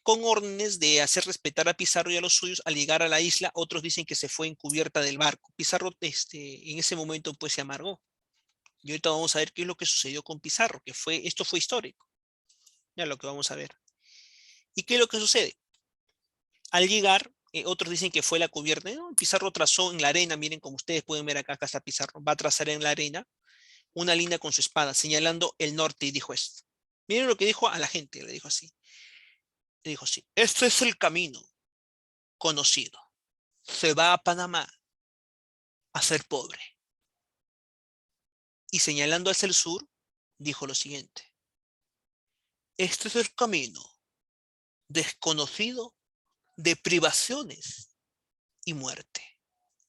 con órdenes de hacer respetar a Pizarro y a los suyos al llegar a la isla. Otros dicen que se fue en cubierta del barco. Pizarro en ese momento pues se amargó. Y ahorita vamos a ver qué es lo que sucedió con Pizarro, esto fue histórico. Ya lo que vamos a ver. ¿Y qué es lo que sucede? Al llegar, otros dicen que fue la cubierta. ¿No? Pizarro trazó en la arena, miren como ustedes pueden ver acá está Pizarro, va a trazar en la arena una línea con su espada, señalando el norte y dijo esto. Miren lo que dijo a la gente, le dijo así. Le dijo así, este es el camino conocido. Se va a Panamá a ser pobre. Y señalando hacia el sur, dijo lo siguiente. Este es el camino desconocido de privaciones y muerte.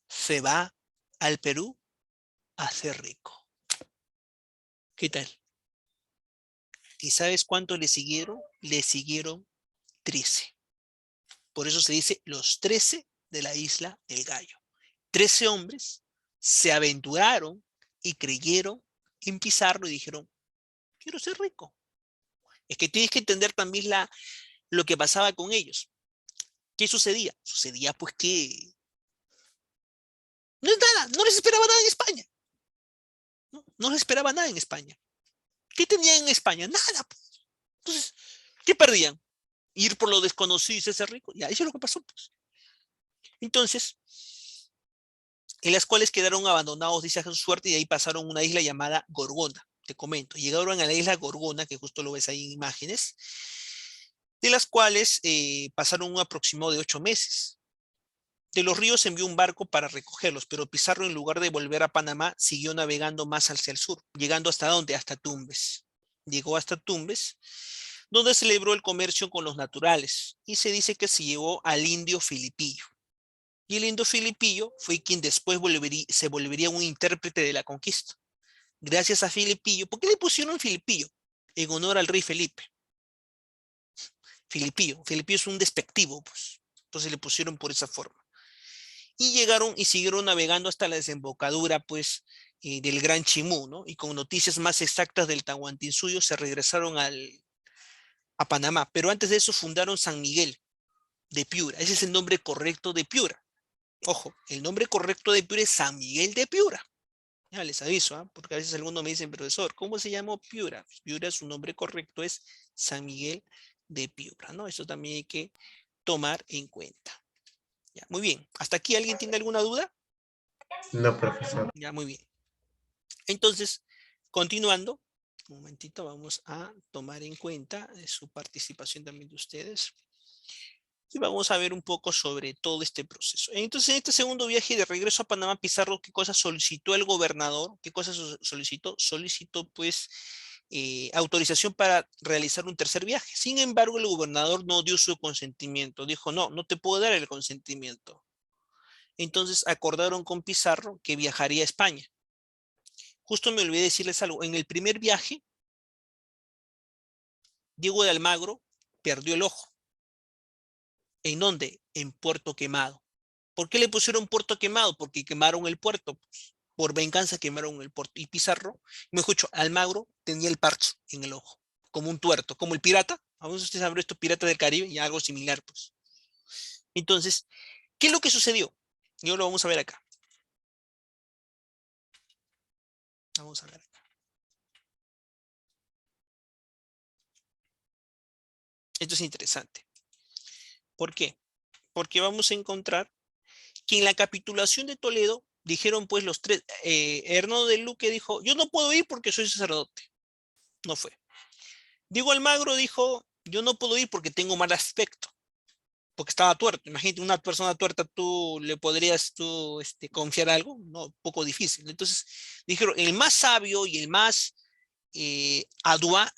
Se va al Perú a ser rico. ¿Qué tal? ¿Y sabes cuánto le siguieron? Le siguieron 13. Por eso se dice los 13 de la isla del Gallo. 13 hombres se aventuraron y creyeron en Pizarro y dijeron, quiero ser rico. Es que tienes que entender también lo que pasaba con ellos. ¿Qué sucedía? Sucedía pues que no es nada, no les esperaba nada en España. No les esperaba nada en España. ¿Qué tenían en España? Nada. Pues. Entonces, ¿qué perdían? Ir por lo desconocido y ser rico. Ya, eso es lo que pasó. Pues. Entonces, en las cuales quedaron abandonados, dice a su suerte, y de ahí pasaron a una isla llamada Gorgona. Te comento, llegaron a la isla Gorgona, que justo lo ves ahí en imágenes, de las cuales pasaron un aproximado de 8 meses. De los Ríos envió un barco para recogerlos, pero Pizarro, en lugar de volver a Panamá, siguió navegando más hacia el sur, llegando hasta ¿dónde? Hasta Tumbes. Llegó hasta Tumbes, donde celebró el comercio con los naturales, y se dice que se llevó al indio Filipillo. Y el indio Filipillo fue quien después se volvería un intérprete de la conquista. Gracias a Filipillo, ¿por qué le pusieron Filipillo? En honor al rey Felipe. Filipillo es un despectivo, pues. Entonces le pusieron por esa forma. Y llegaron y siguieron navegando hasta la desembocadura, pues, del Gran Chimú, ¿no? Y con noticias más exactas del Tahuantinsuyo se regresaron a Panamá. Pero antes de eso fundaron San Miguel de Piura. Ese es el nombre correcto de Piura. Ojo, el nombre correcto de Piura es San Miguel de Piura. Ya les aviso, porque a veces algunos me dicen, profesor, ¿cómo se llama Piura? Piura, su nombre correcto es San Miguel de Piura, ¿no? Eso también hay que tomar en cuenta. Ya, muy bien. ¿Hasta aquí alguien tiene alguna duda? No, profesor. Ya, muy bien. Entonces, continuando, un momentito, vamos a tomar en cuenta su participación también de ustedes. Y vamos a ver un poco sobre todo este proceso. Entonces, en este segundo viaje de regreso a Panamá, Pizarro, ¿qué cosa solicitó el gobernador? ¿Qué cosa solicitó? Solicitó, pues, autorización para realizar un tercer viaje. Sin embargo, el gobernador no dio su consentimiento. Dijo, no, no te puedo dar el consentimiento. Entonces, acordaron con Pizarro que viajaría a España. Justo me olvidé decirles algo. En el primer viaje, Diego de Almagro perdió el ojo. ¿En dónde? En Puerto Quemado. ¿Por qué le pusieron Puerto Quemado? Porque quemaron el puerto. Pues. Por venganza quemaron el puerto. Y Pizarro, me escucho, Almagro tenía el parche en el ojo, como un tuerto, como el pirata. A veces ustedes saben esto, Pirata del Caribe, y algo similar, pues. Entonces, ¿qué es lo que sucedió? Yo lo vamos a ver acá. Vamos a ver acá. Esto es interesante. ¿Por qué? Porque vamos a encontrar que en la capitulación de Toledo dijeron pues los tres, Hernando de Luque dijo, yo no puedo ir porque soy sacerdote. No fue. Diego Almagro dijo, yo no puedo ir porque tengo mal aspecto, porque estaba tuerto. Imagínate, una persona tuerta, ¿tú le podrías confiar algo? No, poco difícil. Entonces dijeron, el más sabio y el más audaz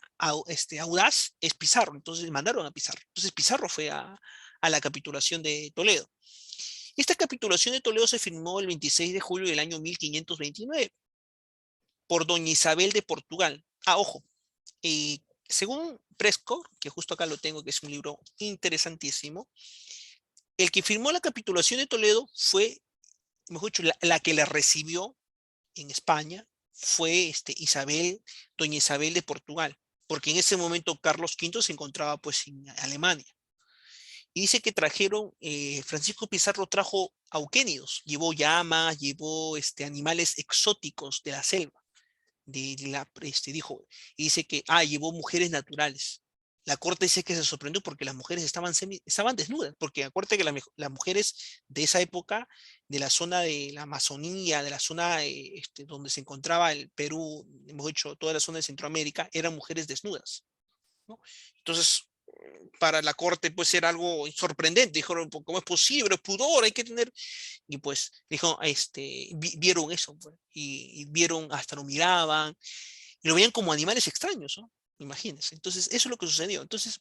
es Pizarro. Entonces mandaron a Pizarro. Entonces Pizarro fue a la capitulación de Toledo. Esta capitulación de Toledo se firmó el 26 de julio del año 1529 por doña Isabel de Portugal. Ah, ojo, según Prescott, que justo acá lo tengo, que es un libro interesantísimo, el que firmó la capitulación de Toledo fue, mejor dicho, la que la recibió en España fue doña Isabel de Portugal, porque en ese momento Carlos V se encontraba pues en Alemania. Y dice que trajeron, Francisco Pizarro trajo auquénidos, llevó llamas, llevó animales exóticos de la selva, dijo, y dice que, llevó mujeres naturales. La corte dice que se sorprendió porque las mujeres estaban desnudas, porque acuérdate que las mujeres de esa época, de la zona de la Amazonía, de la zona donde se encontraba el Perú, hemos dicho, toda la zona de Centroamérica, eran mujeres desnudas, ¿no? Entonces, para la corte pues era algo sorprendente, dijeron, ¿cómo es posible? Es pudor, hay que tener, y pues dijo, vieron eso, pues, y vieron, hasta lo miraban, y lo veían como animales extraños, ¿no? Imagínense. Entonces, eso es lo que sucedió. Entonces,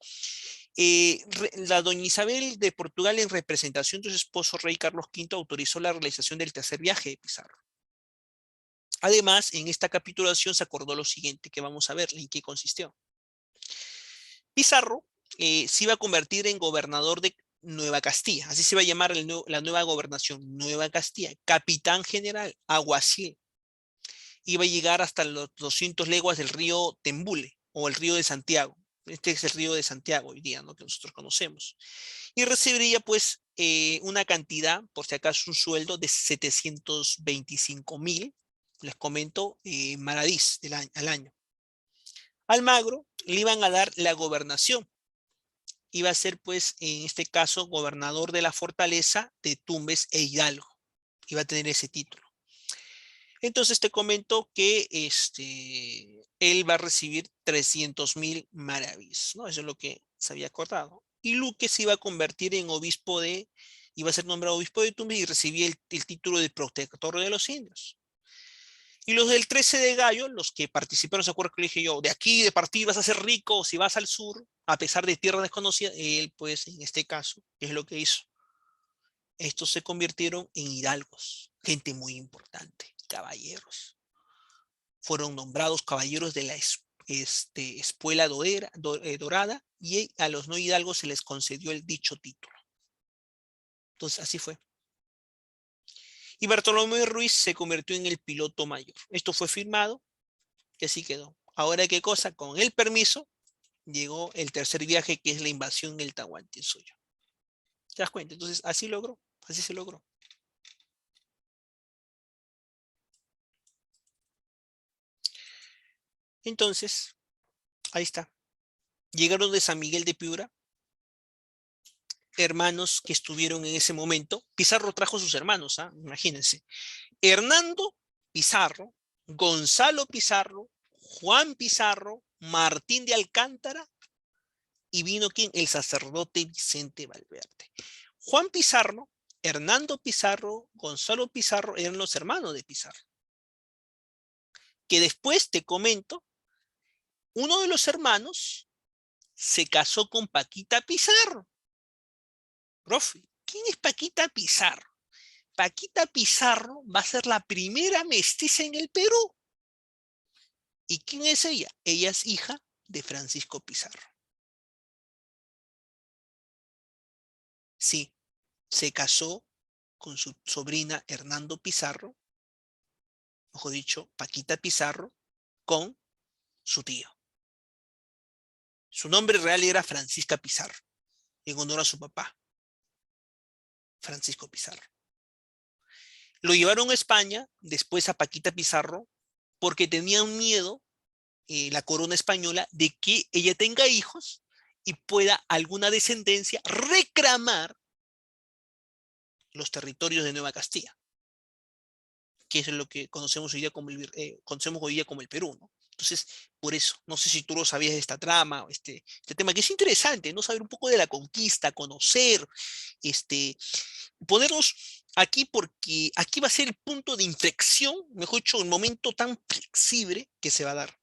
la doña Isabel de Portugal, en representación de su esposo, rey Carlos V, autorizó la realización del tercer viaje de Pizarro. Además, en esta capitulación se acordó lo siguiente, que vamos a ver en qué consistió. Pizarro se iba a convertir en gobernador de Nueva Castilla, así se iba a llamar la nueva gobernación, Nueva Castilla, capitán general, alguacil. Iba a llegar hasta los 200 leguas del río Tembule o el río de Santiago. Este es el río de Santiago hoy día, ¿no? Que nosotros conocemos. Y recibiría pues una cantidad, por si acaso un sueldo de 725.000, les comento, maradís al año. Almagro le iban a dar la gobernación. Iba a ser pues en este caso gobernador de la fortaleza de Tumbes e Hidalgo. Iba a tener ese título. Entonces te comento que él va a recibir 300.000 maravillas, ¿no? Eso es lo que se había acordado. Y Luque se iba a convertir en iba a ser nombrado obispo de Tumbes y recibía el título de protector de los indios. Y los del 13 de Gallo, los que participaron, ¿se acuerdan que le dije yo? De aquí, de partir, vas a ser rico si vas al sur, a pesar de tierra desconocida. Él, pues, en este caso, es lo que hizo. Estos se convirtieron en hidalgos, gente muy importante, caballeros. Fueron nombrados caballeros de la espuela dorada, y a los no hidalgos se les concedió el dicho título. Entonces, así fue. Y Bartolomé Ruiz se convirtió en el piloto mayor. Esto fue firmado y así quedó. Ahora, ¿qué cosa? Con el permiso, llegó el tercer viaje, que es la invasión del Tahuantinsuyo. ¿Te das cuenta? Entonces, así se logró. Entonces, ahí está. Llegaron de San Miguel de Piura, hermanos que estuvieron en ese momento. Pizarro trajo a sus hermanos, imagínense. Hernando Pizarro, Gonzalo Pizarro, Juan Pizarro, Martín de Alcántara, y vino ¿quién? El sacerdote Vicente Valverde. Juan Pizarro, Hernando Pizarro, Gonzalo Pizarro eran los hermanos de Pizarro. Que después te comento, uno de los hermanos se casó con Paquita Pizarro. Profe, ¿quién es Paquita Pizarro? Paquita Pizarro va a ser la primera mestiza en el Perú. ¿Y quién es ella? Ella es hija de Francisco Pizarro. Sí, se casó con su sobrina Hernando Pizarro, mejor dicho, Paquita Pizarro, con su tío. Su nombre real era Francisca Pizarro, en honor a su papá, Francisco Pizarro. Lo llevaron a España, después a Paquita Pizarro, porque tenían miedo, la corona española, de que ella tenga hijos y pueda alguna descendencia reclamar los territorios de Nueva Castilla, que es lo que conocemos hoy día como el Perú, ¿no? Entonces, por eso, no sé si tú lo sabías de esta trama, este tema, que es interesante, ¿no? Saber un poco de la conquista, conocer, ponernos aquí, porque aquí va a ser el punto de inflexión, mejor dicho, el momento tan flexible que se va a dar.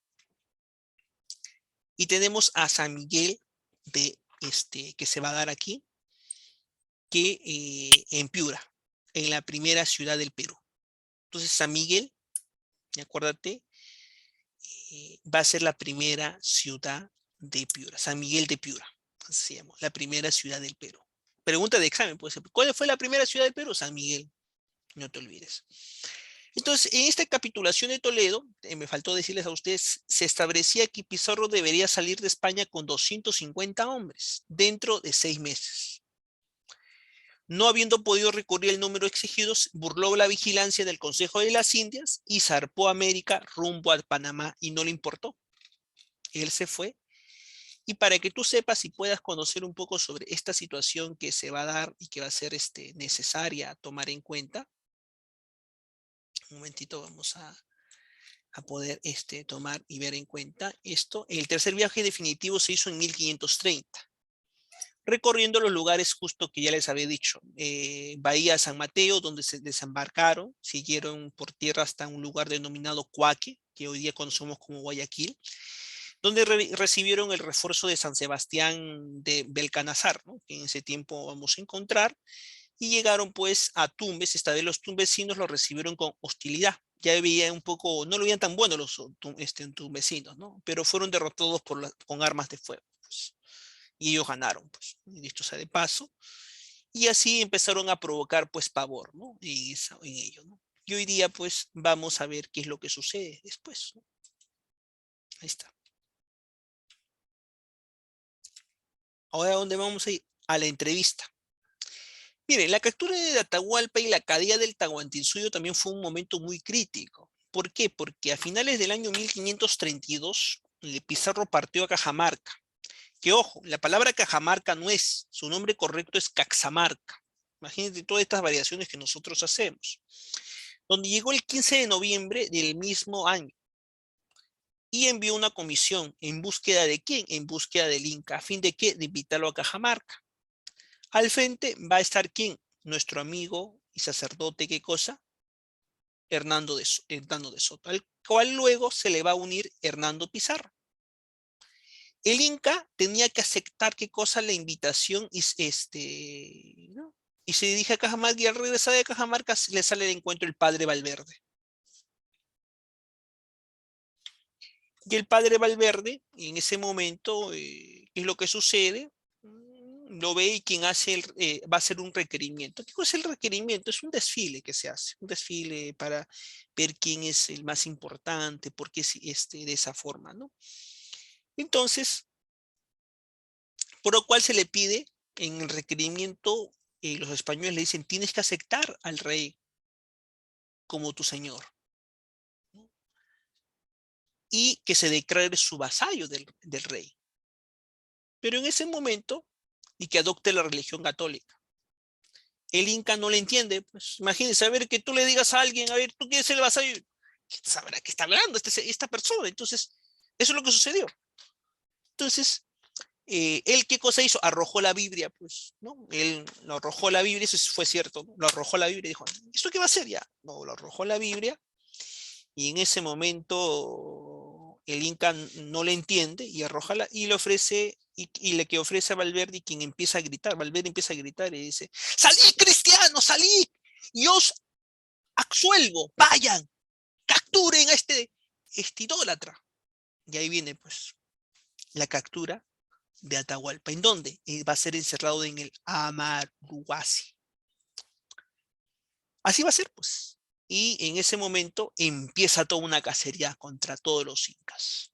Y tenemos a San Miguel que se va a dar aquí, que en Piura, en la primera ciudad del Perú. Entonces, San Miguel, acuérdate, va a ser la primera ciudad de Piura, San Miguel de Piura, así se llama, la primera ciudad del Perú. Pregunta de examen, puede ser, ¿cuál fue la primera ciudad del Perú? San Miguel, no te olvides. Entonces, en esta capitulación de Toledo, me faltó decirles a ustedes, se establecía que Pizarro debería salir de España con 250 hombres dentro de 6 meses. No habiendo podido recurrir el número exigido, burló la vigilancia del Consejo de las Indias y zarpó a América rumbo a Panamá, y no le importó. Él se fue. Y para que tú sepas y puedas conocer un poco sobre esta situación que se va a dar y que va a ser necesaria tomar en cuenta, un momentito vamos a poder tomar y ver en cuenta esto. El tercer viaje definitivo se hizo en 1530. Recorriendo los lugares justo que ya les había dicho, Bahía San Mateo, donde se desembarcaron, siguieron por tierra hasta un lugar denominado Coaque, que hoy día conocemos como Guayaquil, donde recibieron el refuerzo de San Sebastián de Belcanazar, ¿no? Que en ese tiempo vamos a encontrar, y llegaron pues a Tumbes. Esta vez los tumbesinos lo recibieron con hostilidad. Ya veía un poco, no lo veían tan bueno los tumbesinos, ¿no? Pero fueron derrotados con armas de fuego, pues. Y ellos ganaron, pues, dicho sea de paso, y así empezaron a provocar, pues, pavor, ¿no? En ello, ¿no? Y hoy día, pues, vamos a ver qué es lo que sucede después, ¿no? Ahí está. Ahora, ¿a dónde vamos a ir? A la entrevista. Miren, la captura de Atahualpa y la caída del Tahuantinsuyo también fue un momento muy crítico. ¿Por qué? Porque a finales del año 1532, Pizarro partió a Cajamarca. Que ojo, la palabra Cajamarca no es, su nombre correcto es Caxamarca. Imagínate todas estas variaciones que nosotros hacemos. Donde llegó el 15 de noviembre del mismo año y envió una comisión en búsqueda de quién, en búsqueda del Inca, a fin de que de invitarlo a Cajamarca. Al frente va a estar quién, nuestro amigo y sacerdote, ¿qué cosa? Hernando de Soto, al cual luego se le va a unir Hernando Pizarro. El Inca tenía que aceptar qué cosa, la invitación, ¿no? Y se dirige a Cajamarca, y al regresar de Cajamarca le sale de encuentro el padre Valverde. Y el padre Valverde, en ese momento, ¿qué es lo que sucede? Lo ve, y quien hace va a hacer un requerimiento. ¿Qué cosa es el requerimiento? Es un desfile que se hace, un desfile para ver quién es el más importante, por qué de esa forma, ¿no? Entonces, por lo cual se le pide en el requerimiento, los españoles le dicen, tienes que aceptar al rey como tu señor, ¿no? Y que se declare su vasallo del rey. pero en ese momento, y que adopte la religión católica. El Inca no le entiende, pues imagínense, a ver, que tú le digas a alguien, a ver, ¿tú quién es el vasallo? Sabrá qué está hablando esta persona. Entonces, eso es lo que sucedió. Entonces, él, ¿qué cosa hizo? Arrojó la Biblia, pues, ¿no? Él lo arrojó la Biblia, eso fue cierto, ¿no? Lo arrojó la Biblia y dijo, ¿esto qué va a hacer ya? No, lo arrojó la Biblia y en ese momento el Inca no le entiende y arroja y le ofrece, y le que ofrece a Valverde, y quien empieza a gritar, Valverde empieza a gritar y dice, ¡salid, cristianos, salid! Y os absuelvo, vayan, capturen a este idólatra. Y ahí viene, pues, la captura de Atahualpa. ¿En dónde? Va a ser encerrado en el Amaruasi. Así va a ser, pues. Y en ese momento empieza toda una cacería contra todos los incas.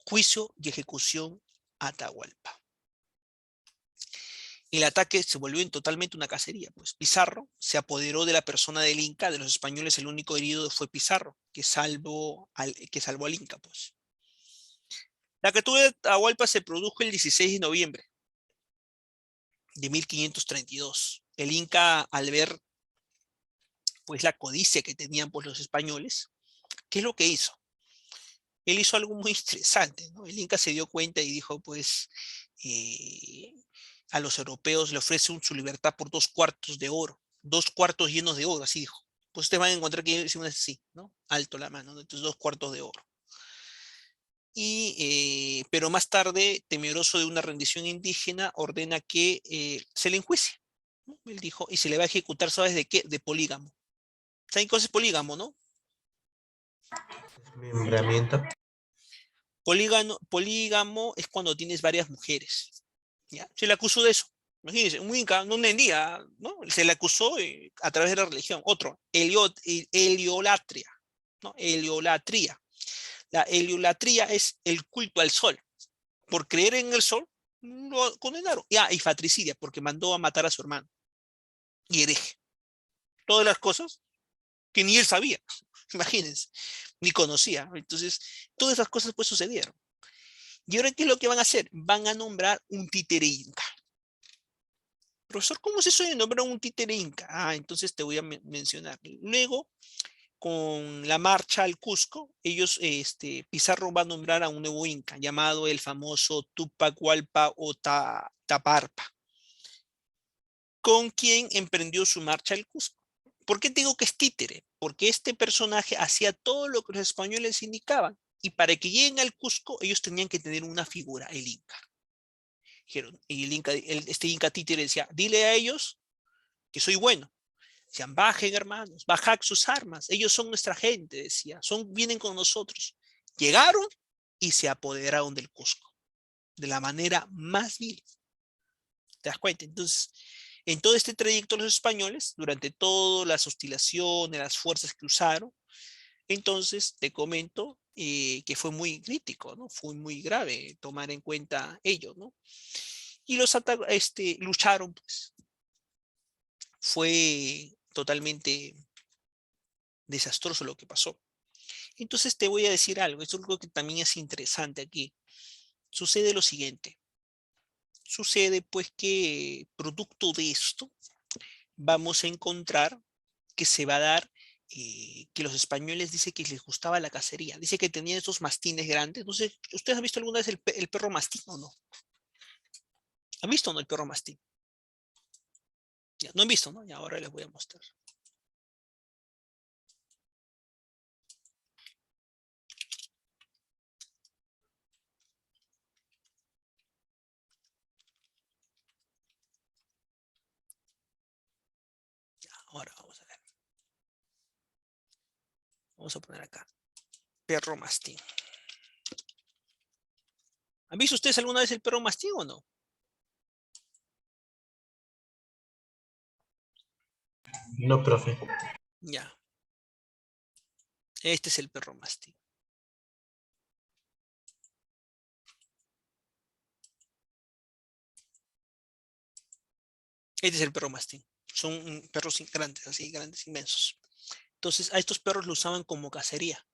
Juicio y ejecución a Atahualpa. El ataque se volvió totalmente una cacería, pues Pizarro se apoderó de la persona del Inca, de los españoles el único herido fue Pizarro, que salvó al Inca, pues. La captura de Atahualpa se produjo el 16 de noviembre de 1532. El Inca, al ver pues la codicia que tenían pues los españoles, ¿qué es lo que hizo? Él hizo algo muy interesante, ¿no? El Inca se dio cuenta y dijo, pues, eh, a los europeos le ofrece su libertad por 2 cuartos de oro, 2 cuartos llenos de oro, así dijo. Pues ustedes van a encontrar que es así, ¿no? Alto la mano, ¿no? Entonces 2 cuartos de oro. Pero más tarde, temeroso de una rendición indígena, ordena que se le enjuicie, ¿no? Él dijo, y se le va a ejecutar, ¿sabes de qué? De polígamo. ¿Saben qué es polígamo, no? Desmembramiento. Polígamo es cuando tienes varias mujeres. ¿Ya? Se le acusó de eso. Imagínense, un inca no entendía, ¿no? Se le acusó a través de la religión. Otro, heliolatría, ¿no? Heliolatría. La heliolatría es el culto al sol. Por creer en el sol, lo condenaron. Y fratricidia, porque mandó a matar a su hermano. Y hereje. Todas las cosas que ni él sabía. Imagínense, ni conocía. Entonces, todas esas cosas pues sucedieron. ¿Y ahora qué es lo que van a hacer? Van a nombrar un títere inca. Profesor, ¿cómo es eso de nombrar un títere inca? Entonces te voy a mencionar. Luego, con la marcha al Cusco, Pizarro va a nombrar a un nuevo inca llamado el famoso Tupac Hualpa o Taparpa, con quien emprendió su marcha al Cusco. ¿Por qué digo que es títere? Porque este personaje hacía todo lo que los españoles indicaban. Y para que lleguen al Cusco, ellos tenían que tener una figura, el inca. Y este inca títere decía, dile a ellos que soy bueno. Decían, bajen hermanos, bajad sus armas, ellos son nuestra gente, decía, vienen con nosotros. Llegaron y se apoderaron del Cusco, de la manera más vil. ¿Te das cuenta? Entonces, en todo este trayecto los españoles, durante todas las oscilaciones, las fuerzas que usaron, entonces te comento que fue muy crítico, ¿no? Fue muy grave tomar en cuenta ello, ¿no? Y los lucharon, pues. Fue totalmente desastroso lo que pasó. Entonces te voy a decir algo, esto es algo que también es interesante aquí. Sucede lo siguiente. Sucede pues que producto de esto vamos a encontrar que se va a dar que los españoles dice que les gustaba la cacería. Dice que tenían esos mastines grandes. No sé, ¿ustedes han visto alguna vez el perro mastín o no? ¿Han visto o no el perro mastín? Ya, no han visto, ¿no? Y ahora les voy a mostrar. Ya, ahora vamos a ver. Vamos a poner acá. Perro mastín. ¿Han visto ustedes alguna vez el perro mastín o no? No, profe. Ya. Este es el perro mastín. Este es el perro mastín. Son perros grandes, así, grandes, inmensos. Entonces, a estos perros los usaban como cacería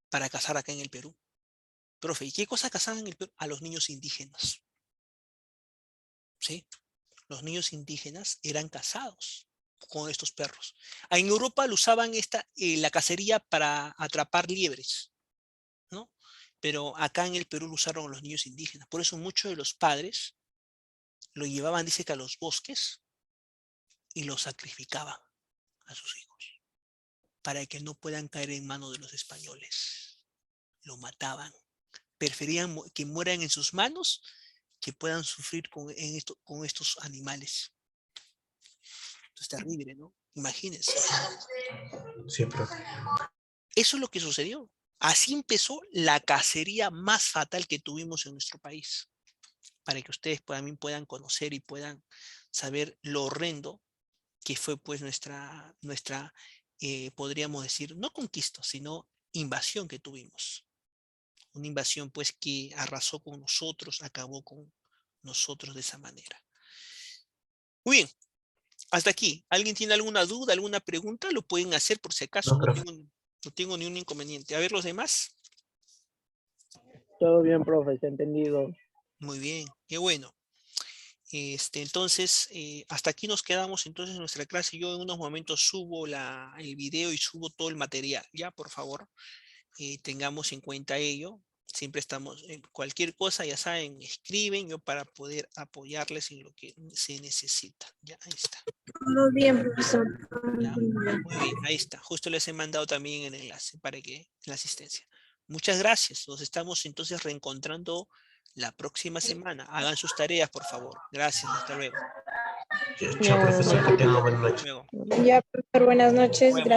para cazar acá en el Perú. Profe, ¿y qué cosa cazaban en el Perú? A los niños indígenas. ¿Sí? Los niños indígenas eran cazados con estos perros. En Europa lo usaban la cacería para atrapar liebres, ¿no? Pero acá en el Perú lo usaron los niños indígenas. Por eso muchos de los padres lo llevaban, dice que a los bosques, y lo sacrificaban a sus hijos para que no puedan caer en manos de los españoles. Lo mataban. Preferían que mueran en sus manos que puedan sufrir con estos animales. Esto es terrible, ¿no? Imagínense. Sí, profe. Eso es lo que sucedió. Así empezó la cacería más fatal que tuvimos en nuestro país. Para que ustedes también puedan conocer y puedan saber lo horrendo que fue pues nuestra podríamos decir, no conquista, sino invasión que tuvimos. Una invasión pues que arrasó con nosotros, acabó con nosotros de esa manera. Muy bien, hasta aquí. ¿Alguien tiene alguna duda, alguna pregunta? Lo pueden hacer por si acaso, No, profe. no tengo ningún inconveniente. A ver los demás. Todo bien, profe, se ha entendido. Muy bien, qué bueno. Entonces, hasta aquí nos quedamos entonces en nuestra clase. Yo en unos momentos subo el video y subo todo el material. Ya, por favor, tengamos en cuenta ello. Siempre estamos en cualquier cosa, ya saben, me escriben yo para poder apoyarles en lo que se necesita. Ya, ahí está. Muy bien, profesor. Ya, muy bien, ahí está. Justo les he mandado también el enlace para que la asistencia. Muchas gracias. Nos estamos entonces reencontrando la próxima semana. Hagan sus tareas, por favor. Gracias. Hasta luego. Chao, profesor. Que tenga buena Hasta noche. luego. Ya, profesor, buenas noches. Nos vemos.